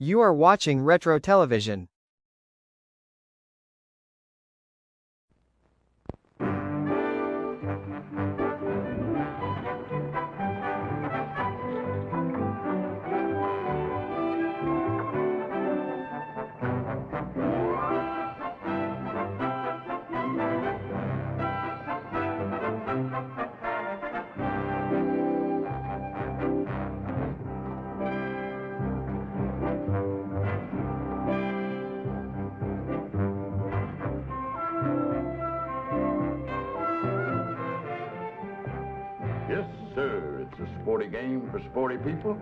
You are watching retro television. Yes, sir. It's a sporty game for sporty people.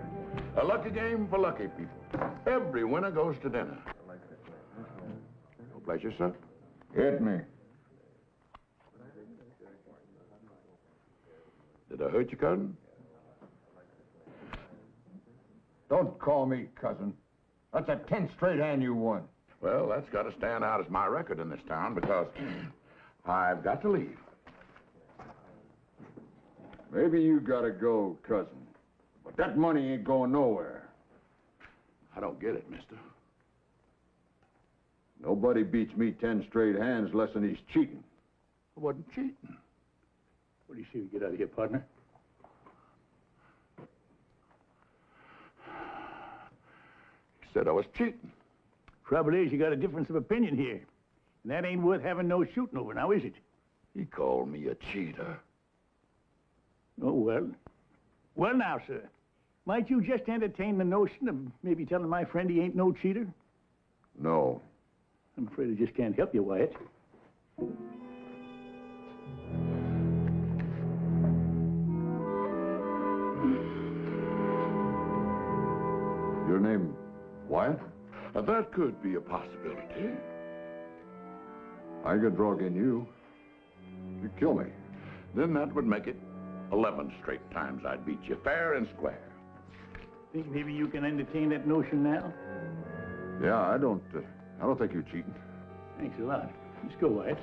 A lucky game for lucky people. Every winner goes to dinner. No pleasure, sir. Hit me. Did I hurt you, cousin? Don't call me cousin. That's a 10th straight hand you won. Well, that's got to stand out as my record in this town because I've got to leave. Maybe you gotta go, cousin. But that money ain't going nowhere. I don't get it, mister. Nobody beats me 10 straight hands less than he's cheating. I wasn't cheating. What do you see? Get out of here, partner. He said I was cheating. Trouble is, you got a difference of opinion here. And that ain't worth having no shooting over, now is it? He called me a cheater. Oh, well. Well, now, sir. Might you just entertain the notion of maybe telling my friend he ain't no cheater? No. I'm afraid I just can't help you, Wyatt. Your name, Wyatt? That could be a possibility. I could draw against you. You'd kill me. Then that would make it 11 straight times I'd beat you, fair and square. Think maybe you can entertain that notion now? Yeah, I don't think you're cheating. Thanks a lot. Let's go, Wyatt.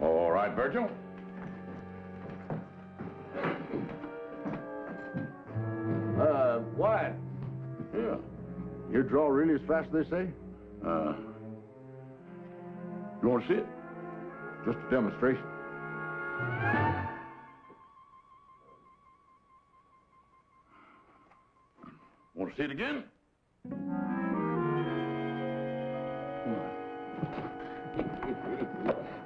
All right, Virgil. Wyatt. Yeah. You draw really as fast as they say? You want to see it? Just a demonstration. Want to see it again?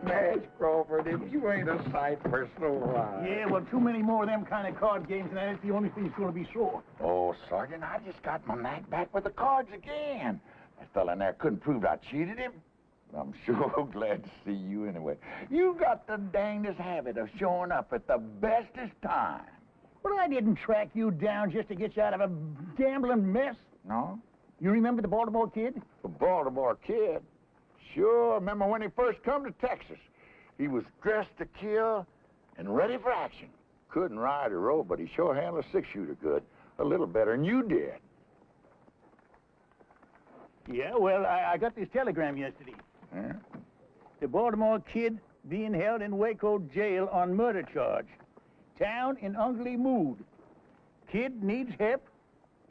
Nash Crawford, if you ain't a sight for sore eyes. Yeah, well, too many more of them kind of card games, and that's the only thing that's going to be sore. Oh, Sergeant, I just got my knack back with the cards again. That fella in there couldn't prove I cheated him. I'm sure glad to see you anyway. You got the dangest habit of showing up at the bestest time. But I didn't track you down just to get you out of a gambling mess. No? You remember the Baltimore Kid? The Baltimore Kid? Sure, remember when he first come to Texas. He was dressed to kill and ready for action. Couldn't ride or row, but he sure handled a six-shooter good. A little better than you did. Yeah, well, I got this telegram yesterday. Huh? The Baltimore Kid being held in Waco jail on murder charge. Town in ugly mood. Kid needs help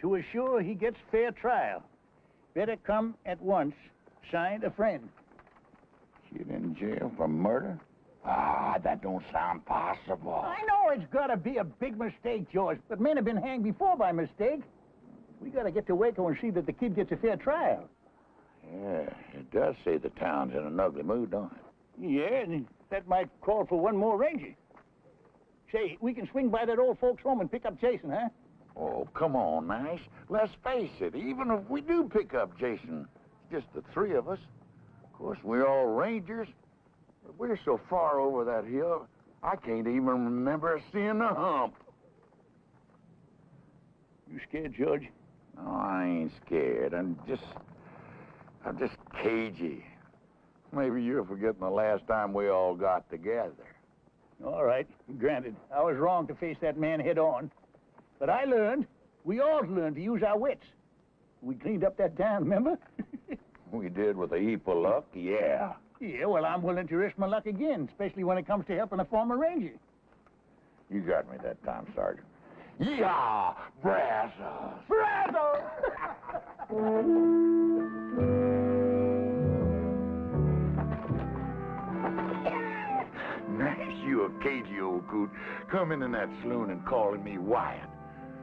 to assure he gets fair trial. Better come at once. Signed, a friend. Kid in jail for murder? Ah, that don't sound possible. I know it's got to be a big mistake, George, but men have been hanged before by mistake. We got to get to Waco and see that the kid gets a fair trial. Yeah, it does say the town's in an ugly mood, don't it? Yeah, and that might call for one more ranger. Say, we can swing by that old folks' home and pick up Jason, huh? Oh, come on, Nash. Let's face it, even if we do pick up Jason, it's just the three of us. Of course, we're all rangers, but we're so far over that hill, I can't even remember seeing the hump. You scared, George? No, I ain't scared. I'm just cagey. Maybe you're forgetting the last time we all got together. All right, granted. I was wrong to face that man head on. But I learned, we all learned to use our wits. We cleaned up that town, remember? We did with a heap of luck, yeah. Yeah, well, I'm willing to risk my luck again, especially when it comes to helping a former ranger. You got me that time, Sergeant. Yeehaw! Brazos! Brazos! old coot, coming in that saloon and calling me Wyatt.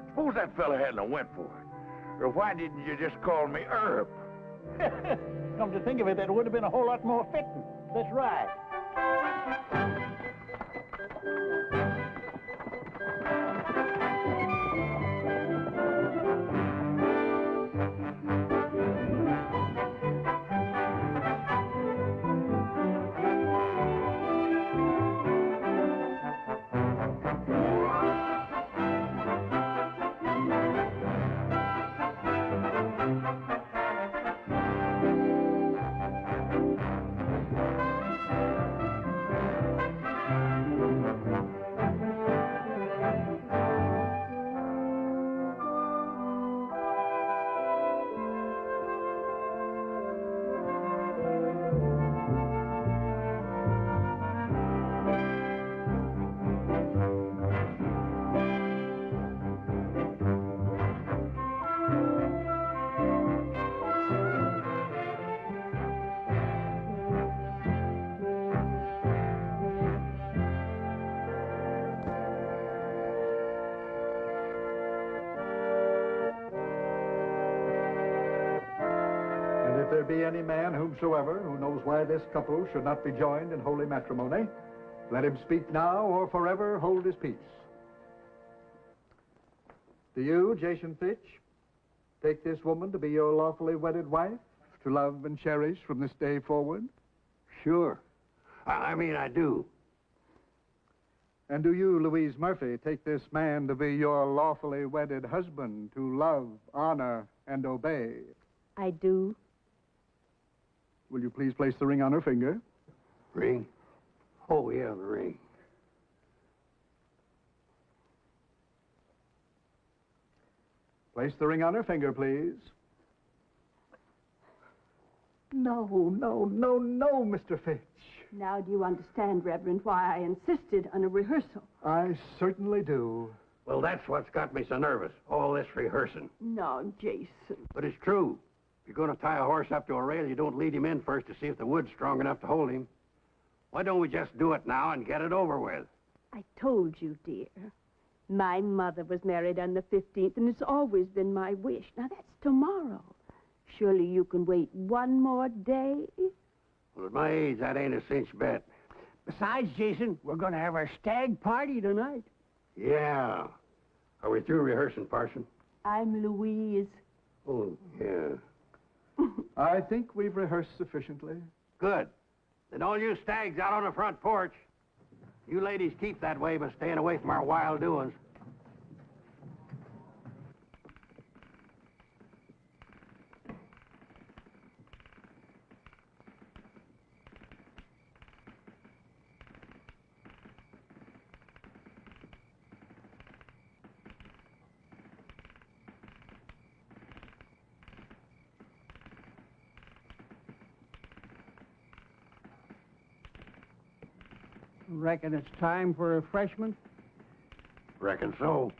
Suppose that fella hadn't went for it. Or why didn't you just call me Herb? Come to think of it, that would have been a whole lot more fitting. That's right. If there be any man whomsoever who knows why this couple should not be joined in holy matrimony, let him speak now or forever hold his peace. Do you, Jason Fitch, take this woman to be your lawfully wedded wife, to love and cherish from this day forward? Sure. I mean, I do. And do you, Louise Murphy, take this man to be your lawfully wedded husband, to love, honor, and obey? I do. Will you please place the ring on her finger? Ring? Oh, yeah, the ring. Place the ring on her finger, please. No, Mr. Fitch. Now do you understand, Reverend, why I insisted on a rehearsal? I certainly do. Well, that's what's got me so nervous, all this rehearsing. No, Jason. But it's true. If you're going to tie a horse up to a rail, you don't lead him in first to see if the wood's strong enough to hold him. Why don't we just do it now and get it over with? I told you, dear. My mother was married on the 15th, and it's always been my wish. Now, that's tomorrow. Surely you can wait one more day? Well, at my age, that ain't a cinch bet. Besides, Jason, we're going to have our stag party tonight. Yeah. Are we through rehearsing, Parson? I'm Louise. Oh, yeah. I think we've rehearsed sufficiently. Good. Then all you stags out on the front porch. You ladies keep that way by staying away from our wild doings. Reckon it's time for refreshment? Reckon so.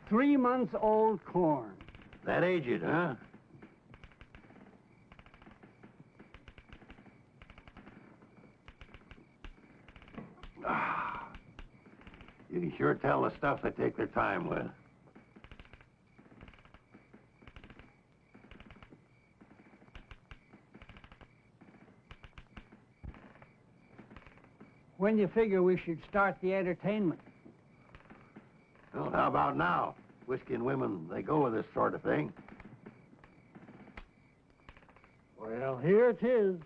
Three-month-old corn. That aged, huh? Ah, you can sure tell the stuff they take their time with. When do you figure we should start the entertainment? Well, how about now? Whiskey and women, they go with this sort of thing. Well, here it is.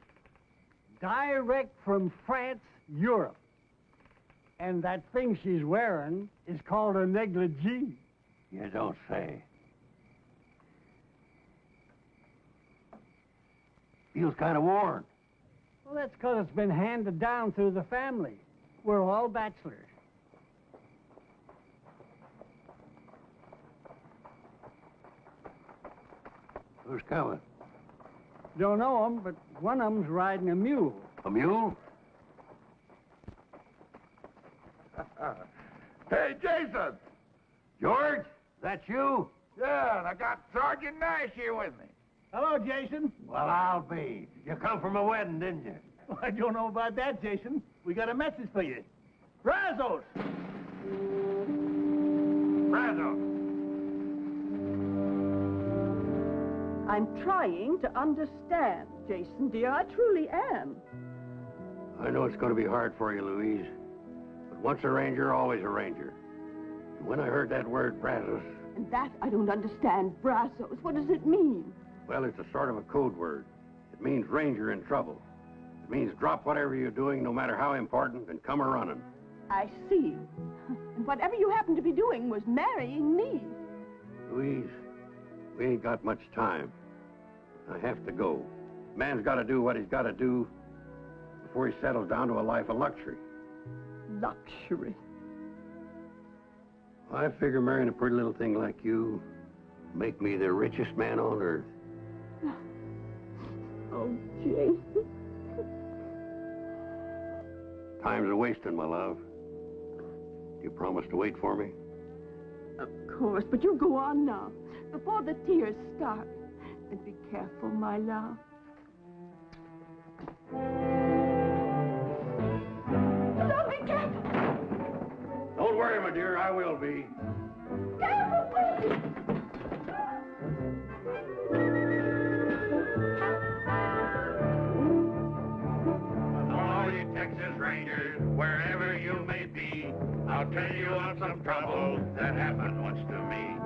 Direct from France, Europe. And that thing she's wearing is called a negligee. You don't say. Feels kind of worn. Well, that's because it's been handed down through the family. We're all bachelors. Who's coming? Don't know 'em, but one of 'em's riding a mule. A mule? Hey, Jason! George, that's you? Yeah, and I got Sergeant Nash here with me. Hello, Jason. Well, I'll be. You come from a wedding, didn't you? Well, I don't know about that, Jason. We got a message for you. Brazos! Brazos! I'm trying to understand, Jason, dear. I truly am. I know it's going to be hard for you, Louise. But once a ranger, always a ranger. And when I heard that word, Brazos... And that I don't understand. Brazos, what does it mean? Well, it's a sort of a code word. It means ranger in trouble. It means drop whatever you're doing, no matter how important, and come a-running. I see. And whatever you happen to be doing was marrying me. Louise, we ain't got much time. I have to go. Man's got to do what he's got to do before he settles down to a life of luxury. Luxury. I figure marrying a pretty little thing like you make me the richest man on earth. Oh, Jason. Time's a-wasting, my love. Do you promise to wait for me? Of course, but you go on now, before the tears start. And be careful, my love. Don't be careful! Don't worry, my dear, I will be. Careful, please! All you Texas Rangers, wherever you may be, I'll tell you of some trouble that happened once to me.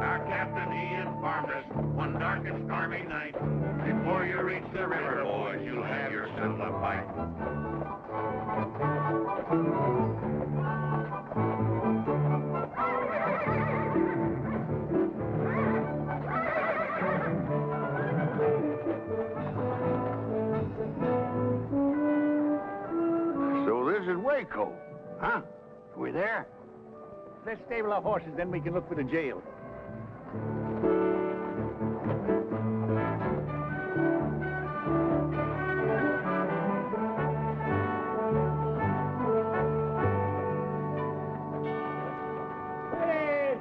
Our captain, he informed us one dark and stormy night, before you reach the river, boys, you'll have yourself a fight. So this is Waco, huh? Are we there? Let's stable our horses, then we can look for the jail. Hey,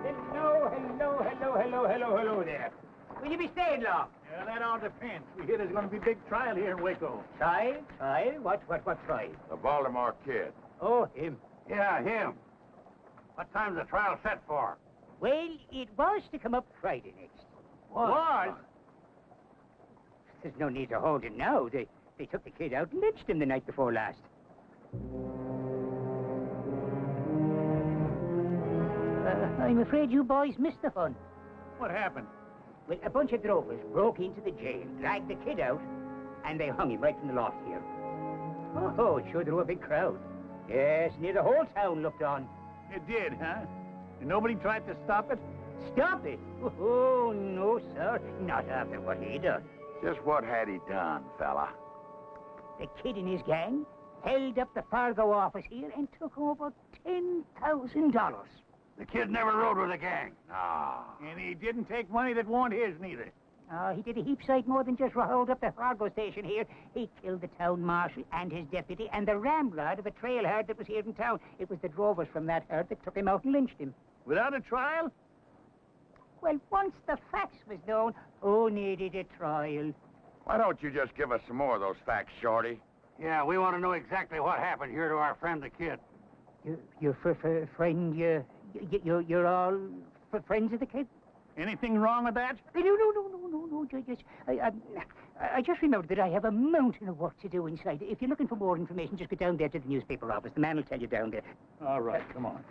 hello there. Will you be staying long? Yeah, that all depends. We hear there's going to be a big trial here in Waco. Trial? Trial? What trial? The Baltimore Kid. Oh, him. Yeah, him. What time's the trial set for? Well, it was to come up Friday next. Was? There's no need to hold him now. They took the kid out and lynched him the night before last. I'm afraid you boys missed the fun. What happened? Well, a bunch of drovers broke into the jail, dragged the kid out, and they hung him right from the loft here. Oh, it sure drew a big crowd. Yes, near the whole town looked on. It did, huh? And nobody tried to stop it? Stop it? Oh, no, sir. Not after what he done. Just what had he done, fella? The kid and his gang held up the Fargo office here and took over $10,000. The kid never rode with a gang. No. And he didn't take money that wasn't his, neither. He did a heap sight more than just hold up the Fargo station here. He killed the town marshal and his deputy and the ramrod of a trail herd that was here in town. It was the drovers from that herd that took him out and lynched him. Without a trial? Well, once the facts was known, who needed a trial? Why don't you just give us some more of those facts, Shorty? Yeah, we want to know exactly what happened here to our friend the kid. Your friend, you're all friends of the kid? Anything wrong with that? No, just, I just remembered that I have a mountain of work to do inside. If you're looking for more information, just go down there to the newspaper office. The man will tell you down there. All right, come on.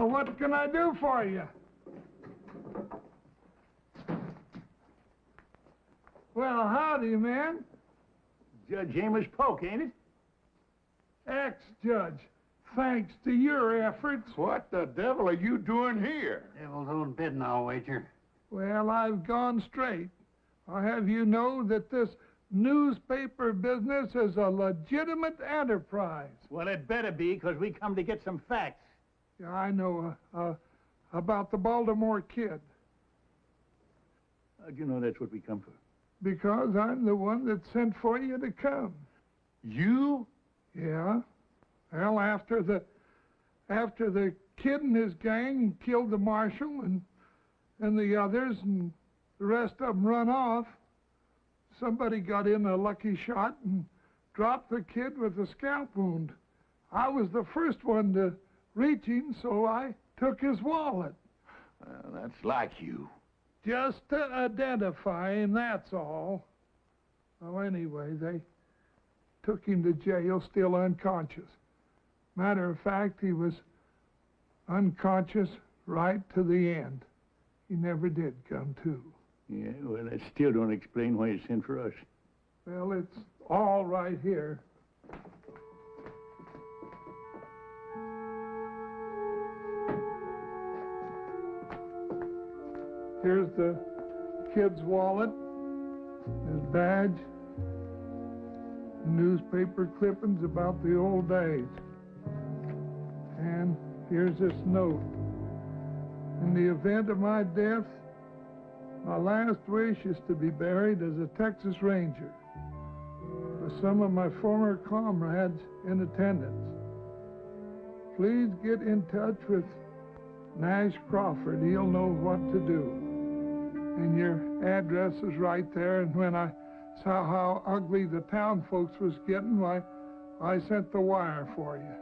What can I do for you? Well, howdy, man. Judge Amos Polk, ain't it? Ex-judge, thanks to your efforts. What the devil are you doing here? Devil's own bid now, wager. Well, I've gone straight. I'll have you know that this newspaper business is a legitimate enterprise. Well, it better be, because we come to get some facts. Yeah, I know. about the Baltimore kid. How'd you know that's what we come for? Because I'm the one that sent for you to come. You? Yeah. Well, after the kid and his gang killed the marshal and the others, and the rest of them run off, somebody got in a lucky shot and dropped the kid with a scalp wound. I was the first one to reach him, so I took his wallet. That's like you. Just to identify him, that's all. Well, anyway, they took him to jail still unconscious. Matter of fact, he was unconscious right to the end. He never did come to. Yeah, well, that still don't explain why you sent for us. Well, it's all right here. Here's the kid's wallet, his badge, newspaper clippings about the old days. And here's this note. In the event of my death, my last wish is to be buried as a Texas Ranger with some of my former comrades in attendance. Please get in touch with Nash Crawford. He'll know what to do. And your address is right there, and when I saw how ugly the town folks was getting, why, I sent the wire for you.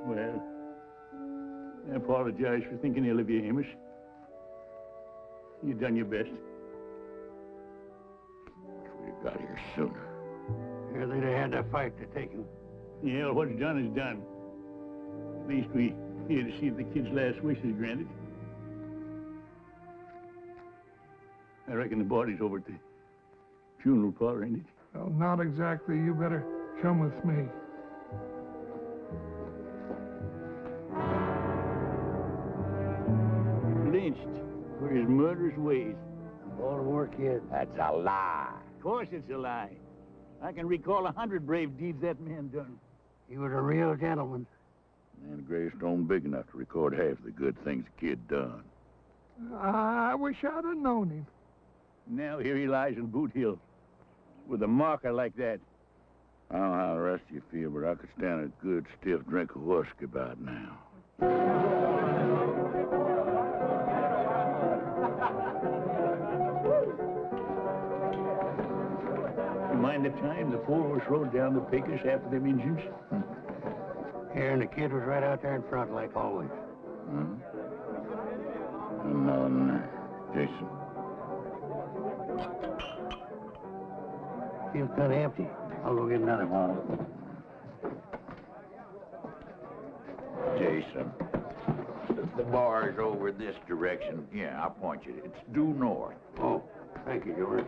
Well, I apologize for thinking ill of you, Amos. You done your best. Wish we'd got here sooner. Yeah, they'd have had to fight to take him. Yeah, well, what's done is done. At least we here to see if the kid's last wish is granted. I reckon the body's over at the funeral parlor, ain't it? Well, not exactly. You better come with me. Lynched for his murderous ways. Baltimore kid. That's a lie. Of course it's a lie. I can recall 100 brave deeds that man done. He was a real gentleman. And a gravestone big enough to record half the good things the kid done. I wish I'd have known him. Now here he lies in Boot Hill with a marker like that. I don't know how the rest of you feel, but I could stand a good stiff drink of whiskey about now. You mind the time the four-horse rode down the Pecos after them Injuns? Here, and the kid was right out there in front, like always. Another than that. Jason. Feels kind of empty. I'll go get another bottle. Jason. The bar is over this direction. Yeah, I'll point you. It's due north. Oh, thank you, George.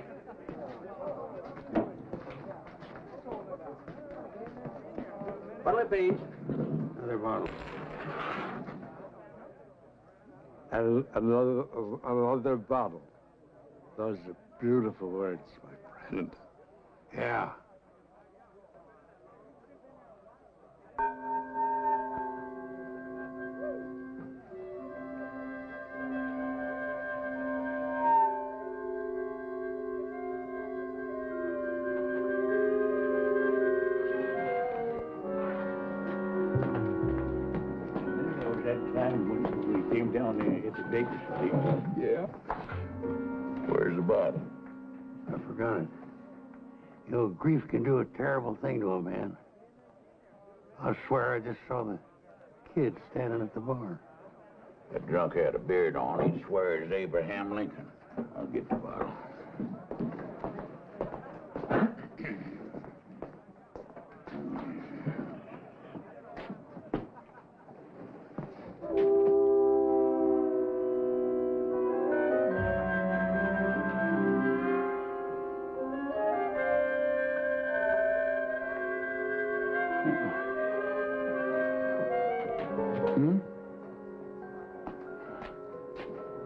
Bottle of beans. Another bottle. And another bottle. Those are beautiful words, my friend. Yeah. Down there at the Davis place. Yeah. Where's the bottle? I forgot it. You know, grief can do a terrible thing to a man. I swear I just saw the kid standing at the bar. That drunk had a beard on. He'd swear it's Abraham Lincoln. I'll get the bottle.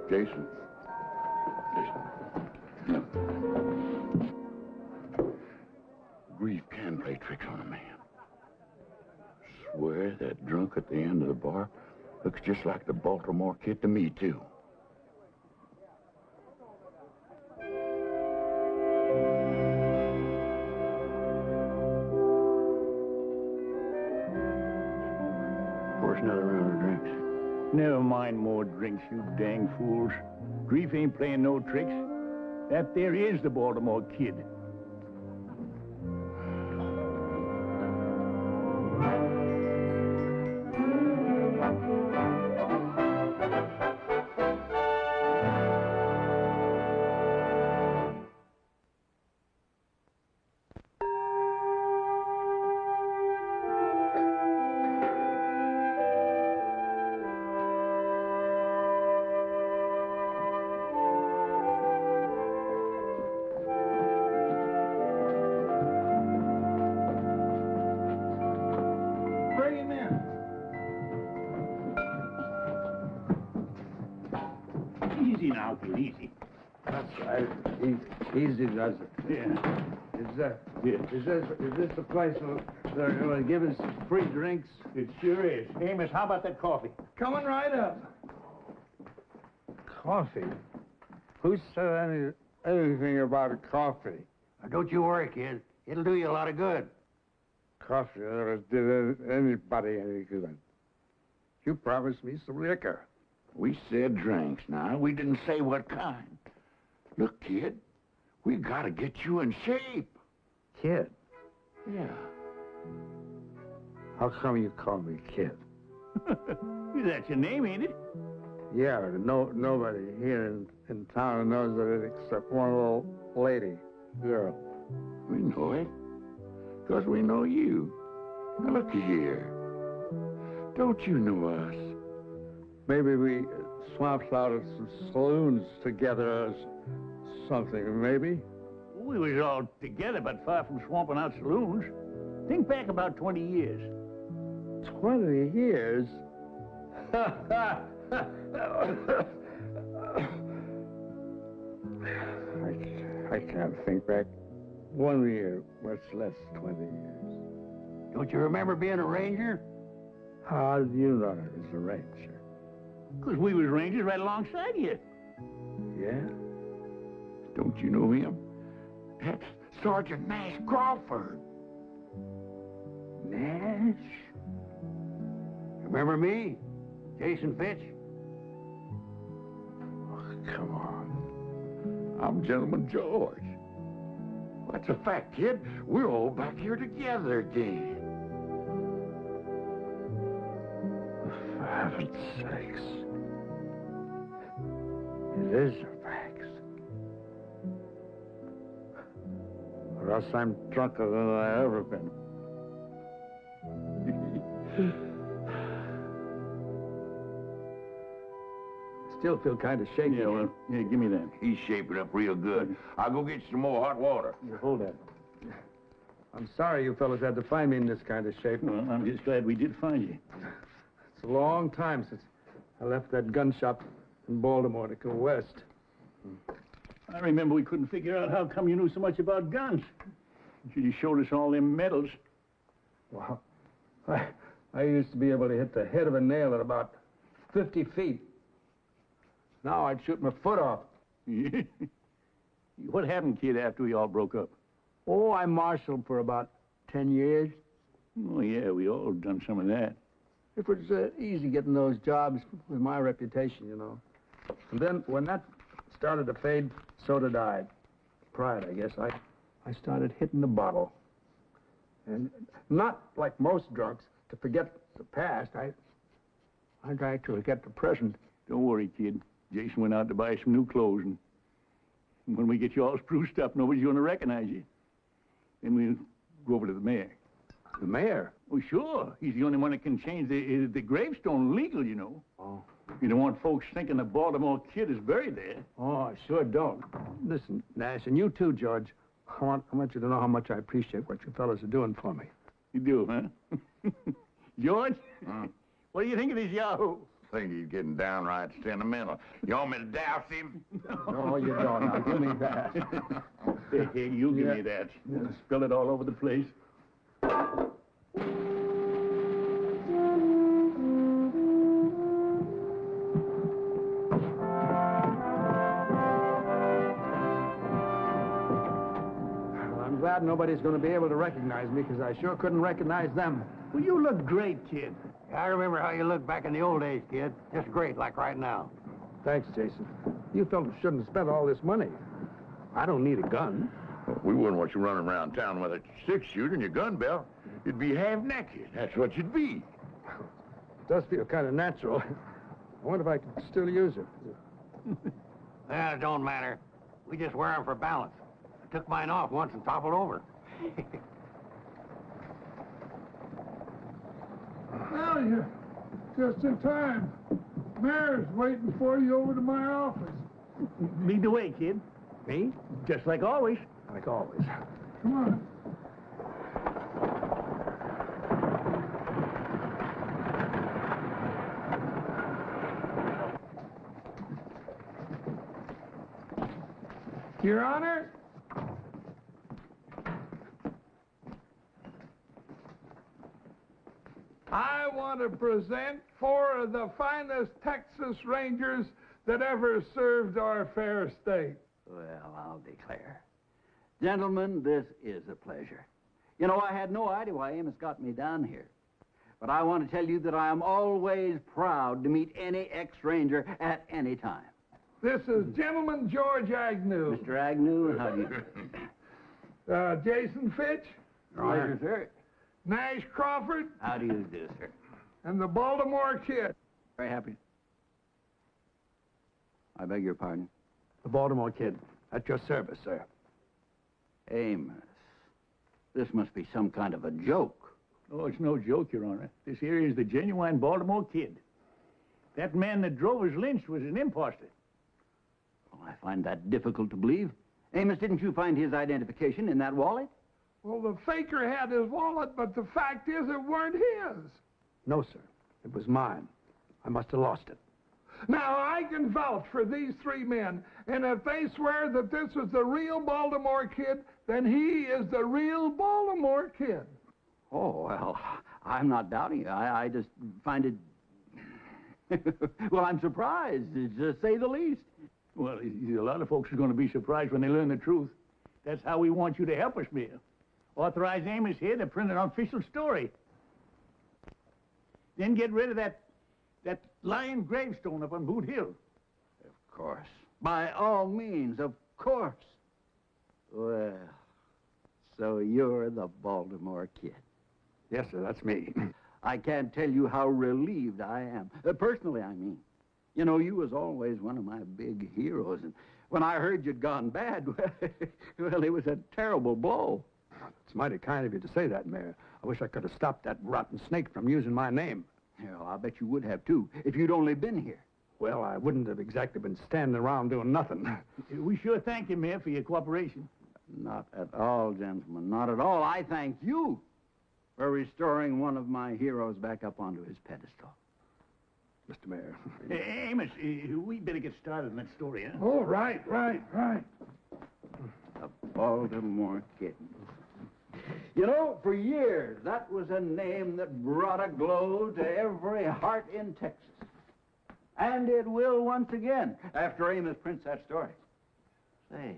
Jason. Jason. No. Grief can play tricks on a man. Swear that drunk at the end of the bar Looks just like the Baltimore kid to me, too. Pour us another round of drinks. Never mind more drinks, you dang fools. Grief ain't playing no tricks. That there is the Baltimore kid. Easy now, kid, easy. That's right. Easy does it. Yeah. Is this the place where they're going to give us free drinks? It sure is. Amos, how about that coffee? Coming right up. Coffee? Who said anything about coffee? Now, don't you worry, kid. It'll do you a lot of good. Coffee never did anybody any good. You promised me some liquor. We said drinks now. We didn't say what kind. Look, kid, we gotta get you in shape. Kid? Yeah. How come you call me Kid? That's your name, ain't it? Yeah, nobody here in town knows it except one little lady, girl. We know it. Because we know you. Now, look here. Don't you know us? Maybe we swapped out at some saloons together or something, maybe? We was all together, but far from swamping out saloons. Think back about 20 years. 20 years? I can't think back 1 year, much less 20 years. Don't you remember being a ranger? How do you know I was a ranger? Because we was rangers right alongside you. Yeah? Don't you know him? That's Sergeant Nash Crawford. Nash? Remember me? Jason Fitch? Oh, come on. I'm Gentleman George. That's a fact, kid. We're all back here together again. For heaven's sakes. It is a fact. Or else I'm drunker than I've ever been. Still feel kind of shaky. Yeah, well, yeah, give me that. He's shaping up real good. I'll go get you some more hot water. You hold that. I'm sorry you fellas had to find me in this kind of shape. Well, I'm just glad we did find you. It's a long time since I left that gun shop in Baltimore to go west. I remember we couldn't figure out how come you knew so much about guns. You showed us all them medals. Well, I used to be able to hit the head of a nail at about 50 feet. Now I'd shoot my foot off. What happened, kid, after we all broke up? Oh, I marshaled for about 10 years. Oh, yeah, we all done some of that. It was easy getting those jobs with my reputation, you know. And then when that started to fade, so did I. Pride, I guess. I started hitting the bottle. And not like most drunks, to forget the past. I tried to forget the present. Don't worry, kid. Jason went out to buy some new clothes, and when we get you all spruced up, nobody's going to recognize you. Then we'll go over to the mayor. The mayor? Oh, sure. He's the only one that can change the gravestone legal, you know. Oh. You don't want folks thinking the Baltimore kid is buried there. Oh, I sure don't. Listen, Nash, and you too, George. I want you to know how much I appreciate what you fellas are doing for me. You do, huh? George? What do you think of this yahoo? I think he's getting downright sentimental. You want me to douse him? No, you don't. Now, give me that. Hey, you give me that. Spill it all over the place. bad nobody's going to be able to recognize me, because I sure couldn't recognize them. Well, you look great, kid. I remember how you looked back in the old days, kid. Just great, like right now. Thanks, Jason. You fellas shouldn't have spent all this money. I don't need a gun. We wouldn't want you running around town with a six-shooter and your gun belt. You'd be half-naked. That's what you'd be. It does feel kind of natural. I wonder if I could still use it. Well, it don't matter. We just wear them for balance. I took mine off once and toppled over. Well, you're just in time. Mayor's waiting for you over to my office. Lead the way, kid. Me? Just like always. Like always. Come on. Your Honor, I want to present 4 of the finest Texas Rangers that ever served our fair state. Well, I'll declare. Gentlemen, this is a pleasure. You know, I had no idea why Amos got me down here. But I want to tell you that I am always proud to meet any ex-Ranger at any time. This is Gentleman George Agnew. Mr. Agnew, how do you do? Jason Fitch. Pleasure, sir. Nash Crawford. How do you do, sir? And the Baltimore Kid. Very happy. I beg your pardon? The Baltimore Kid. At your service, sir. Amos, this must be some kind of a joke. Oh, it's no joke, Your Honor. This here is the genuine Baltimore Kid. That man that drove us lynched was an imposter. Well, I find that difficult to believe. Amos, didn't you find his identification in that wallet? Well, the faker had his wallet, but the fact is it weren't his. No, sir. It was mine. I must have lost it. Now, I can vouch for these 3 men, and if they swear that this is the real Baltimore Kid, then he is the real Baltimore Kid. Oh, well, I'm not doubting you. I just find it... Well, I'm surprised, to say the least. Well, a lot of folks are going to be surprised when they learn the truth. That's how we want you to help us, Mayor. Authorize Amos here to print an official story. Then get rid of that lying gravestone up on Boot Hill. Of course. By all means, of course. Well, so you're the Baltimore Kid. Yes, sir, that's me. I can't tell you how relieved I am. Personally, I mean. You know, you was always one of my big heroes, and when I heard you'd gone bad, well, it was a terrible blow. It's mighty kind of you to say that, Mayor. I wish I could have stopped that rotten snake from using my name. Well, I bet you would have, too, if you'd only been here. Well, I wouldn't have exactly been standing around doing nothing. We sure thank you, Mayor, for your cooperation. Not at all, gentlemen, not at all. I thank you for restoring one of my heroes back up onto his pedestal. Mr. Mayor. Amos, we better get started on that story, huh? Oh, right. The Baltimore Kid. You know, for years, that was a name that brought a glow to every heart in Texas. And it will once again, after Amos prints that story. Say,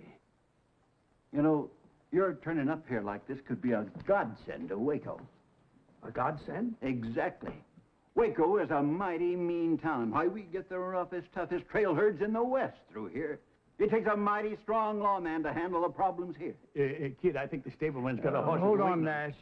you know, your turning up here like this could be a godsend to Waco. A godsend? Exactly. Waco is a mighty mean town. Why, we get the roughest, toughest trail herds in the West through here. It takes a mighty strong lawman to handle the problems here. Kid, I think the stableman's got a horse. Hold on, Nash.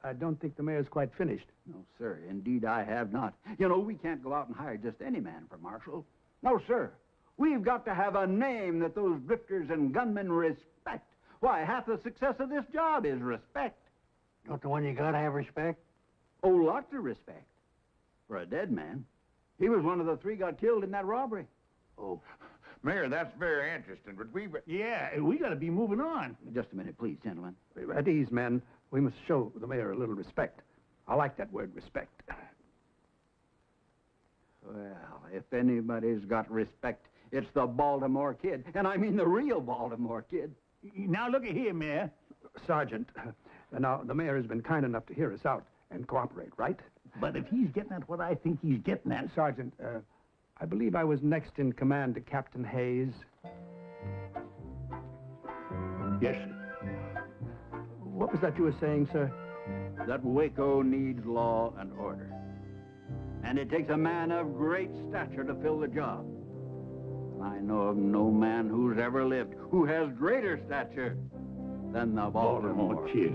I don't think the mayor's quite finished. No, sir. Indeed, I have not. You know, we can't go out and hire just any man for marshal. No, sir. We've got to have a name that those drifters and gunmen respect. Why, half the success of this job is respect. Don't the one you gotta have respect? Oh, lots of respect. For a dead man. He was one of the 3 got killed in that robbery. Oh, Mayor, that's very interesting, but Yeah, we got to be moving on. Just a minute, please, gentlemen. At ease, men. We must show the mayor a little respect. I like that word, respect. Well, if anybody's got respect, it's the Baltimore Kid. And I mean the real Baltimore Kid. Now, look at here, Mayor. Sergeant, now, the mayor has been kind enough to hear us out and cooperate, right? But if he's getting at what I think he's getting at... Sergeant, I believe I was next in command to Captain Hayes. Yes, sir. What was that you were saying, sir? That Waco needs law and order. And it takes a man of great stature to fill the job. I know of no man who's ever lived who has greater stature than the Baltimore Kid.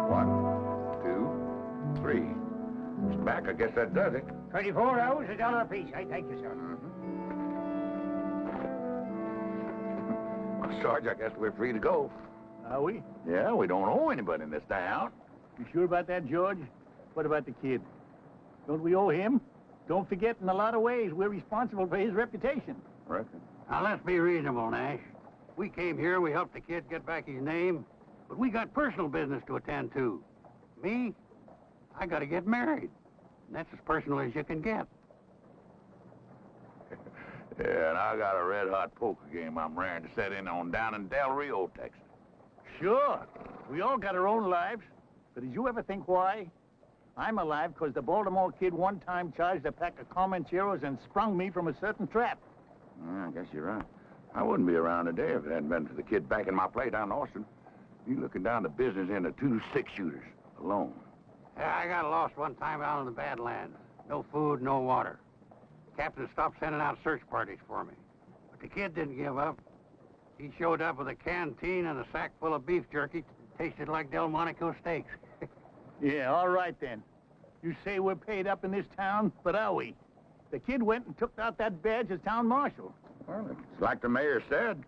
One, two, three. It's back. I guess that does it. 24 hours, $1 apiece. I thank you, sir. Well, Sarge, I guess we're free to go. Are we? Yeah, we don't owe anybody in this town. You sure about that, George? What about the kid? Don't we owe him? Don't forget, in a lot of ways, we're responsible for his reputation. Reckon. Now, let's be reasonable, Nash. We came here, we helped the kid get back his name, but we got personal business to attend to. Me, I gotta get married. And that's as personal as you can get. Yeah, and I got a red-hot poker game I'm raring to set in on down in Del Rio, Texas. Sure. We all got our own lives. But did you ever think why? I'm alive because the Baltimore kid one time charged a pack of Comancheros and sprung me from a certain trap. I guess you're right. I wouldn't be around today if it hadn't been for the kid back in my play down in Austin. You looking down the business end of 2 6-shooters alone. Yeah, I got lost one time out in the Badlands. No food, no water. Captain stopped sending out search parties for me. But the kid didn't give up. He showed up with a canteen and a sack full of beef jerky. Tasted like Delmonico steaks. Yeah, all right then. You say we're paid up in this town, but are we? The kid went and took out that badge as town marshal. Well, it's like the mayor said.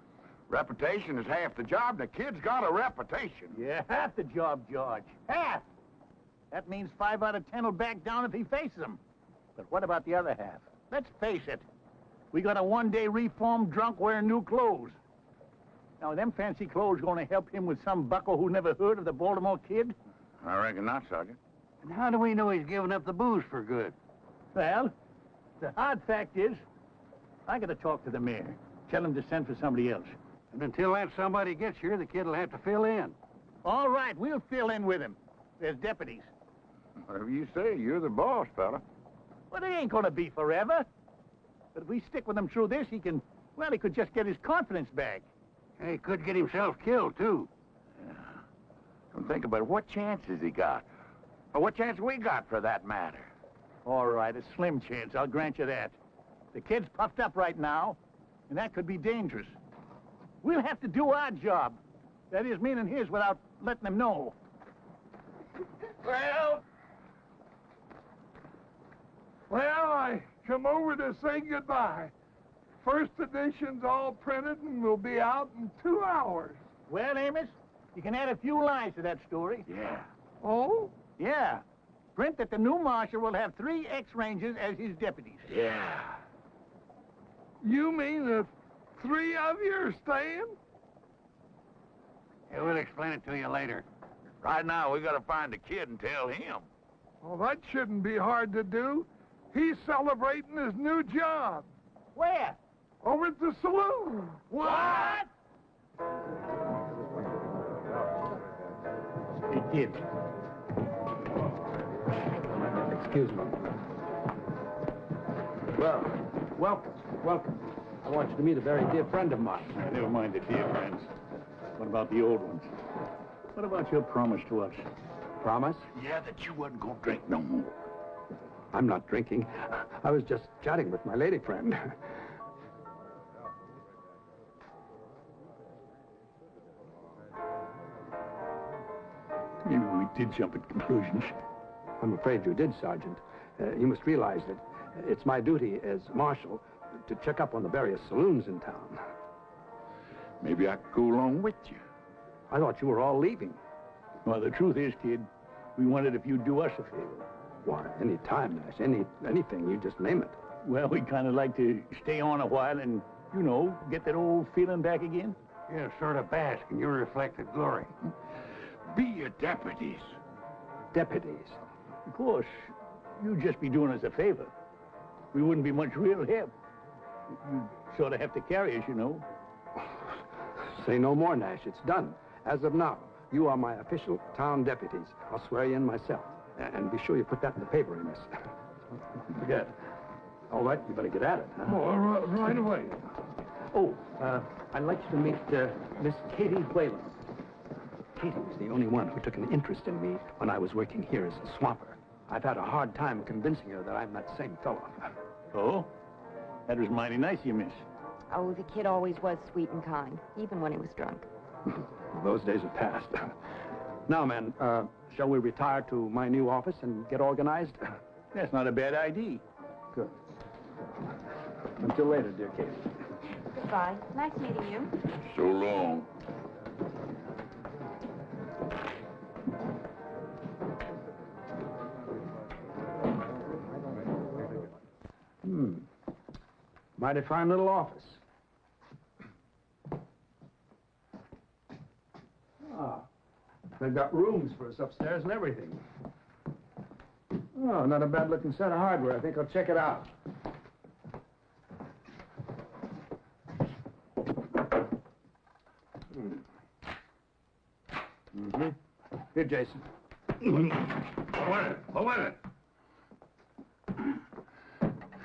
Reputation is half the job, and the kid's got a reputation. Yeah, half the job, George. Half! That means 5 out of 10 will back down if he faces them. But what about the other half? Let's face it. We got a one-day reformed drunk wearing new clothes. Now, are them fancy clothes going to help him with some bucko who never heard of the Baltimore kid? I reckon not, Sergeant. And how do we know he's given up the booze for good? Well, the hard fact is, I got to talk to the mayor. Tell him to send for somebody else. And until that somebody gets here, the kid will have to fill in. All right, we'll fill in with him. There's deputies. Whatever you say, you're the boss, fella. Well, they ain't going to be forever. But if we stick with him through this, he could just get his confidence back. Hey, he could get himself killed, too. Yeah. Don't think about it. What chance has he got? Or what chance we got, for that matter? All right, a slim chance, I'll grant you that. The kid's puffed up right now, and that could be dangerous. We'll have to do our job. That is, meaning his, without letting him know. Well, I come over to say goodbye. First edition's all printed and will be out in 2 hours. Well, Amos, you can add a few lines to that story. Yeah. Oh? Yeah. Print that the new marshal will have 3 ex-rangers as his deputies. Yeah. You mean that 3 of you are staying? Yeah, we'll explain it to you later. Right now, we got to find the kid and tell him. Well, that shouldn't be hard to do. He's celebrating his new job. Where? Over at the saloon. What? He did. Excuse me. Well, welcome. I want you to meet a very dear friend of mine. Never mind the dear friends. What about the old ones? What about your promise to us? Promise? Yeah, that you wasn't going to drink no more. I'm not drinking. I was just chatting with my lady friend. Maybe we did jump at conclusions. I'm afraid you did, Sergeant. You must realize that it's my duty as marshal to check up on the various saloons in town. Maybe I could go along with you. I thought you were all leaving. Well, the truth is, kid, we wondered if you'd do us a favor. Why, any time, Nash, anything, you just name it. Well, we'd kind of like to stay on a while and, you know, get that old feeling back again. Yeah, sort of bask in your reflected glory. Be your deputies. Deputies? Of course, you'd just be doing us a favor. We wouldn't be much real help. You'd sort of have to carry us, you know. Say no more, Nash. It's done. As of now, you are my official town deputies. I'll swear you in myself. And be sure you put that in the paper, Amos. Forget. All right, you better get at it, huh? Oh, right away. Oh, I'd like you to meet Miss Katie Whalen. Katie was the only one who took an interest in me when I was working here as a swamper. I've had a hard time convincing her that I'm that same fellow. Oh? That was mighty nice of you, miss. Oh, the kid always was sweet and kind, even when he was drunk. Those days are past. Now, men, shall we retire to my new office and get organized? That's not a bad idea. Good. Until later, dear Katie. Goodbye. Nice meeting you. So long. Mighty fine little office. Ah, they've got rooms for us upstairs and everything. Oh, not a bad-looking set of hardware. I think I'll check it out. Here, Jason. Hold it.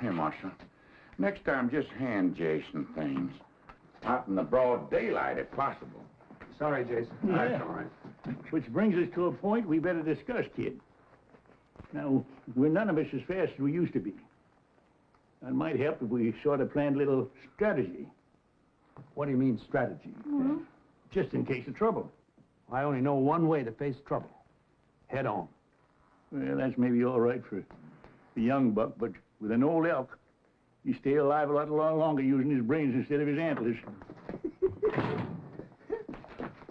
Here, Marshal. Next time, just hand Jason things. Out in the broad daylight, if possible. Sorry, Jason. Yeah. That's all right. Which brings us to a point we better discuss, kid. Now, we're none of us as fast as we used to be. It might help if we sort of planned a little strategy. What do you mean, strategy? Just in case of trouble. I only know one way to face trouble. Head on. Well, that's maybe all right for the young buck, but with an old elk, you stay alive a lot longer using his brains instead of his antlers.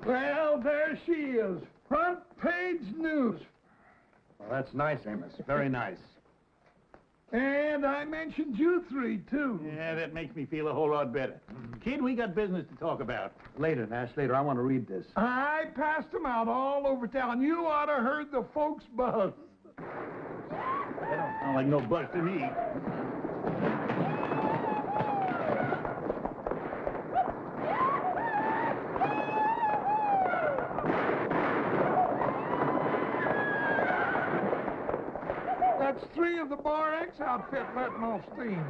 Well, there she is. Front page news. Well, that's nice, Amos. Very nice. And I mentioned you three, too. Yeah, that makes me feel a whole lot better. Kid, we got business to talk about. Later, Nash, later. I want to read this. I passed them out all over town. You ought to heard the folks buzz. That don't sound like no buzz to me. That's 3 of the Bar X outfit letting off steam.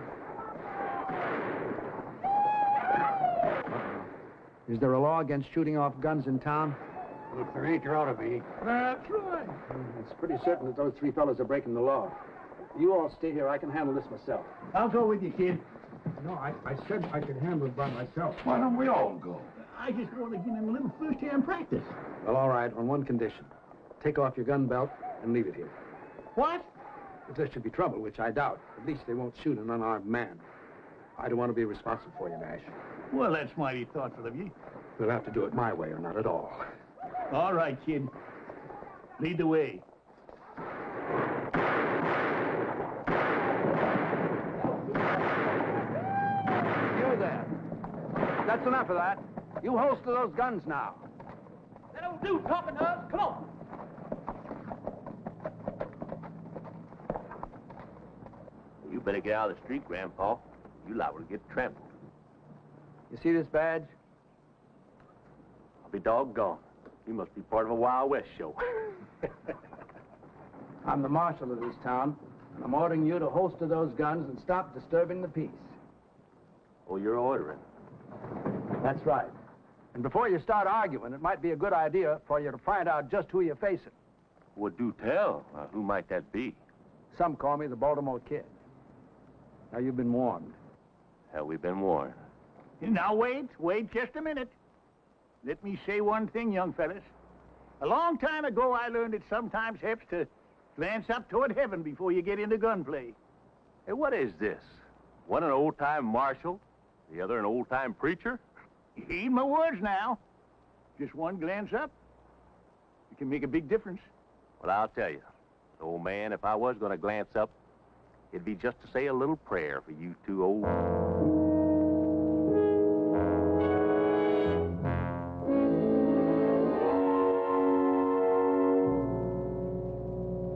Is there a law against shooting off guns in town? Well, if there ain't, there ought to be. That's right. It's pretty certain that those 3 fellows are breaking the law. You all stay here. I can handle this myself. I'll go with you, kid. No, I said I could handle it by myself. Why don't we all go? I just want to give him a little first-hand practice. Well, all right, on one condition. Take off your gun belt and leave it here. What? If there should be trouble, which I doubt, at least they won't shoot an unarmed man. I don't want to be responsible for you, Nash. Well, that's mighty thoughtful of you. We'll have to do it my way or not at all. All right, kid. Lead the way. You there. That's enough of that. You holster those guns now. That'll do, talking to us. Come on. You better get out of the street, Grandpa. You liable to get trampled. You see this badge? I'll be doggone. You must be part of a Wild West show. I'm the marshal of this town, and I'm ordering you to holster those guns and stop disturbing the peace. Oh, you're ordering? That's right. And before you start arguing, it might be a good idea for you to find out just who you're facing. Well, do tell. Who might that be? Some call me the Baltimore Kid. Now, you've been warned. Hell, we've been warned. Now, wait just a minute. Let me say one thing, young fellas. A long time ago, I learned it sometimes helps to glance up toward heaven before you get into gunplay. Hey, what is this? One an old-time marshal, the other an old-time preacher? Heed my words now. Just one glance up, it can make a big difference. Well, I'll tell you, old man, if I was going to glance up, it'd be just to say a little prayer for you two old...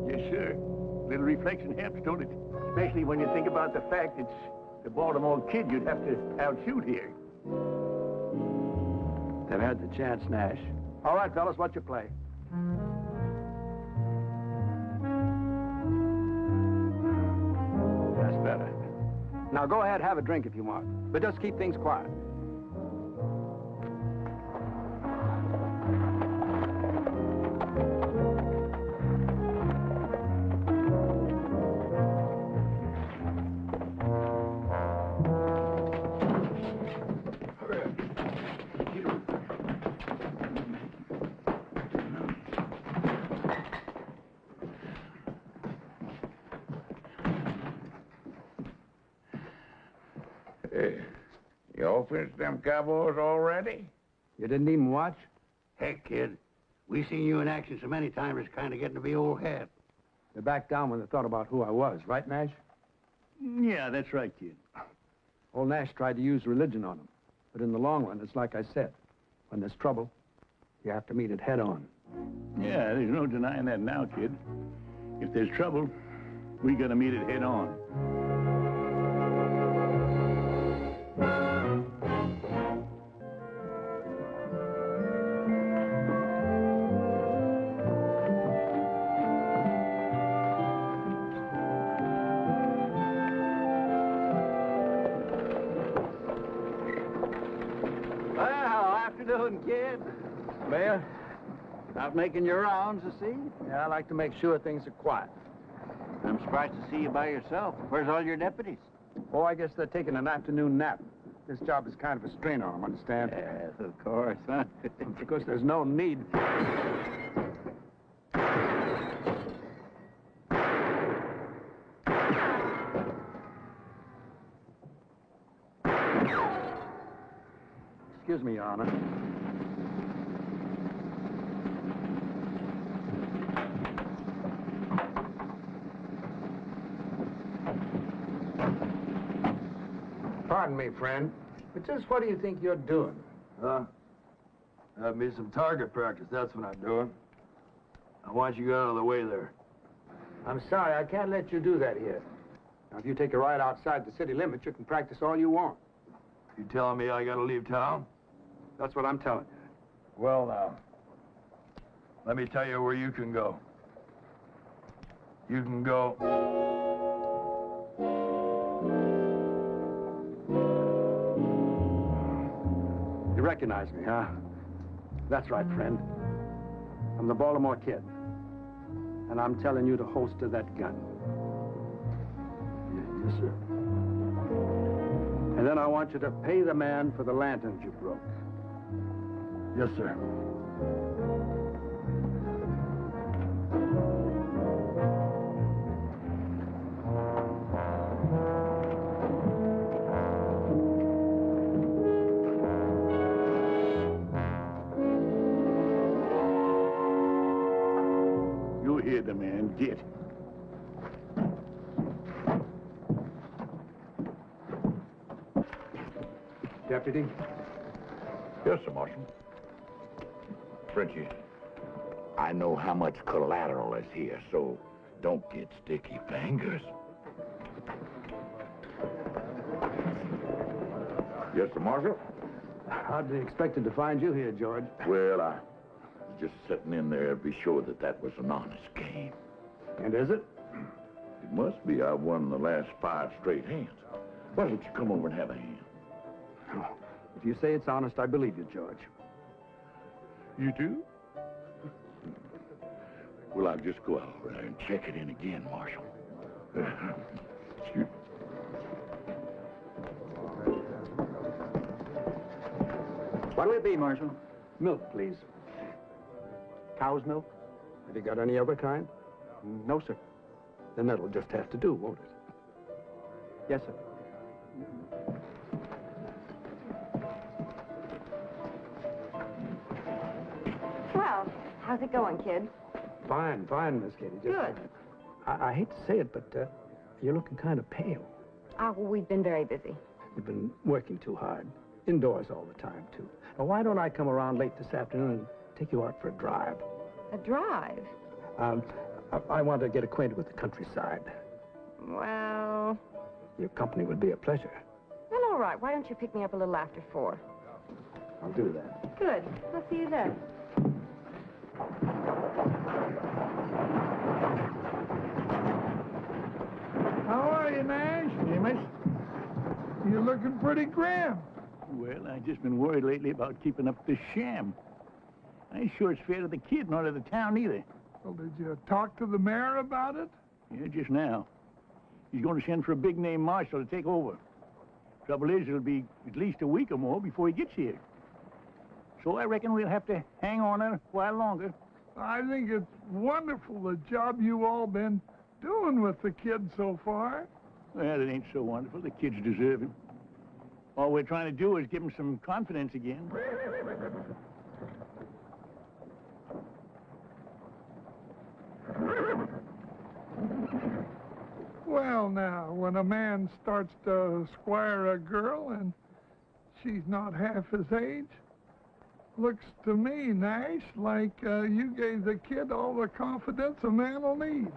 Yes, sir. Little reflection helps, don't it? Especially when you think about the fact it's the Baltimore Kid you'd have to outshoot here. They've had the chance, Nash. All right, fellas, what's your play? That's better. Now go ahead, have a drink if you want, but just keep things quiet. Hey, you all finished them cowboys already? You didn't even watch? Heck, kid. We seen you in action so many times it's kind of getting to be old hat. They backed down when they thought about who I was, right, Nash? Yeah, that's right, kid. Old Nash tried to use religion on them. But in the long run, it's like I said. When there's trouble, you have to meet it head on. Yeah, there's no denying that now, kid. If there's trouble, we gotta meet it head on. Well, afternoon, kid. Mayor, out making your rounds, I see. Yeah, I like to make sure things are quiet. I'm surprised to see you by yourself. Where's all your deputies? Oh, I guess they're taking an afternoon nap. This job is kind of a strain on them, understand? Yes, of course, huh? Because there's no need. Excuse me, Your Honor. Pardon me, friend, but just what do you think you're doing? Have me some target practice, that's what I'm doing. I want you out of the way there. I'm sorry, I can't let you do that here. Now, if you take a ride outside the city limits, you can practice all you want. You telling me I gotta leave town? That's what I'm telling you. Well, now, let me tell you where you can go. You can go... You recognize me, huh? That's right, friend. I'm the Baltimore Kid. And I'm telling you to holster that gun. Yes, sir. And then I want you to pay the man for the lanterns you broke. Yes, sir. You hear the man, get. Deputy? Yes, sir, Marshal. Frenchie, I know how much collateral is here, so don't get sticky fingers. Yes, sir, Marshal? Hardly expected to find you here, George. Well, I was just sitting in there to be sure that that was an honest game. And is it? It must be. I've won the last 5 straight hands. Why don't you come over and have a hand? If you say it's honest, I believe you, George. You do? Well, I'll just go out there and check it in again, Marshal. Excuse me. What'll it be, Marshal? Milk, please. Cow's milk? Have you got any other kind? No, sir. Then that'll just have to do, won't it? Yes, sir. Well, how's it going, kid? Fine, fine, Miss Katie. Just, Good. I hate to say it, but you're looking kind of pale. Oh, well, we've been very busy. You've been working too hard. Indoors all the time, too. Now, why don't I come around late this afternoon and take you out for a drive? A drive? I want to get acquainted with the countryside. Well... Your company would be a pleasure. Well, all right. Why don't you pick me up a little after 4? I'll do that. Good. I'll see you then. How are you, Nash? You miss? You're looking pretty grim. Well, I've just been worried lately about keeping up this sham. I ain't sure it's fair to the kid nor to the town either. Well, did you talk to the mayor about it? Yeah, just now. He's going to send for a big-name marshal to take over. Trouble is, it'll be at least a week or more before he gets here. So I reckon we'll have to hang on a while longer. I think it's wonderful the job you all been doing with the kid so far. Well, it ain't so wonderful. The kids deserve it. All we're trying to do is give him some confidence again. Well, now, when a man starts to squire a girl and she's not half his age, looks to me, Nash, like you gave the kid all the confidence a man will need.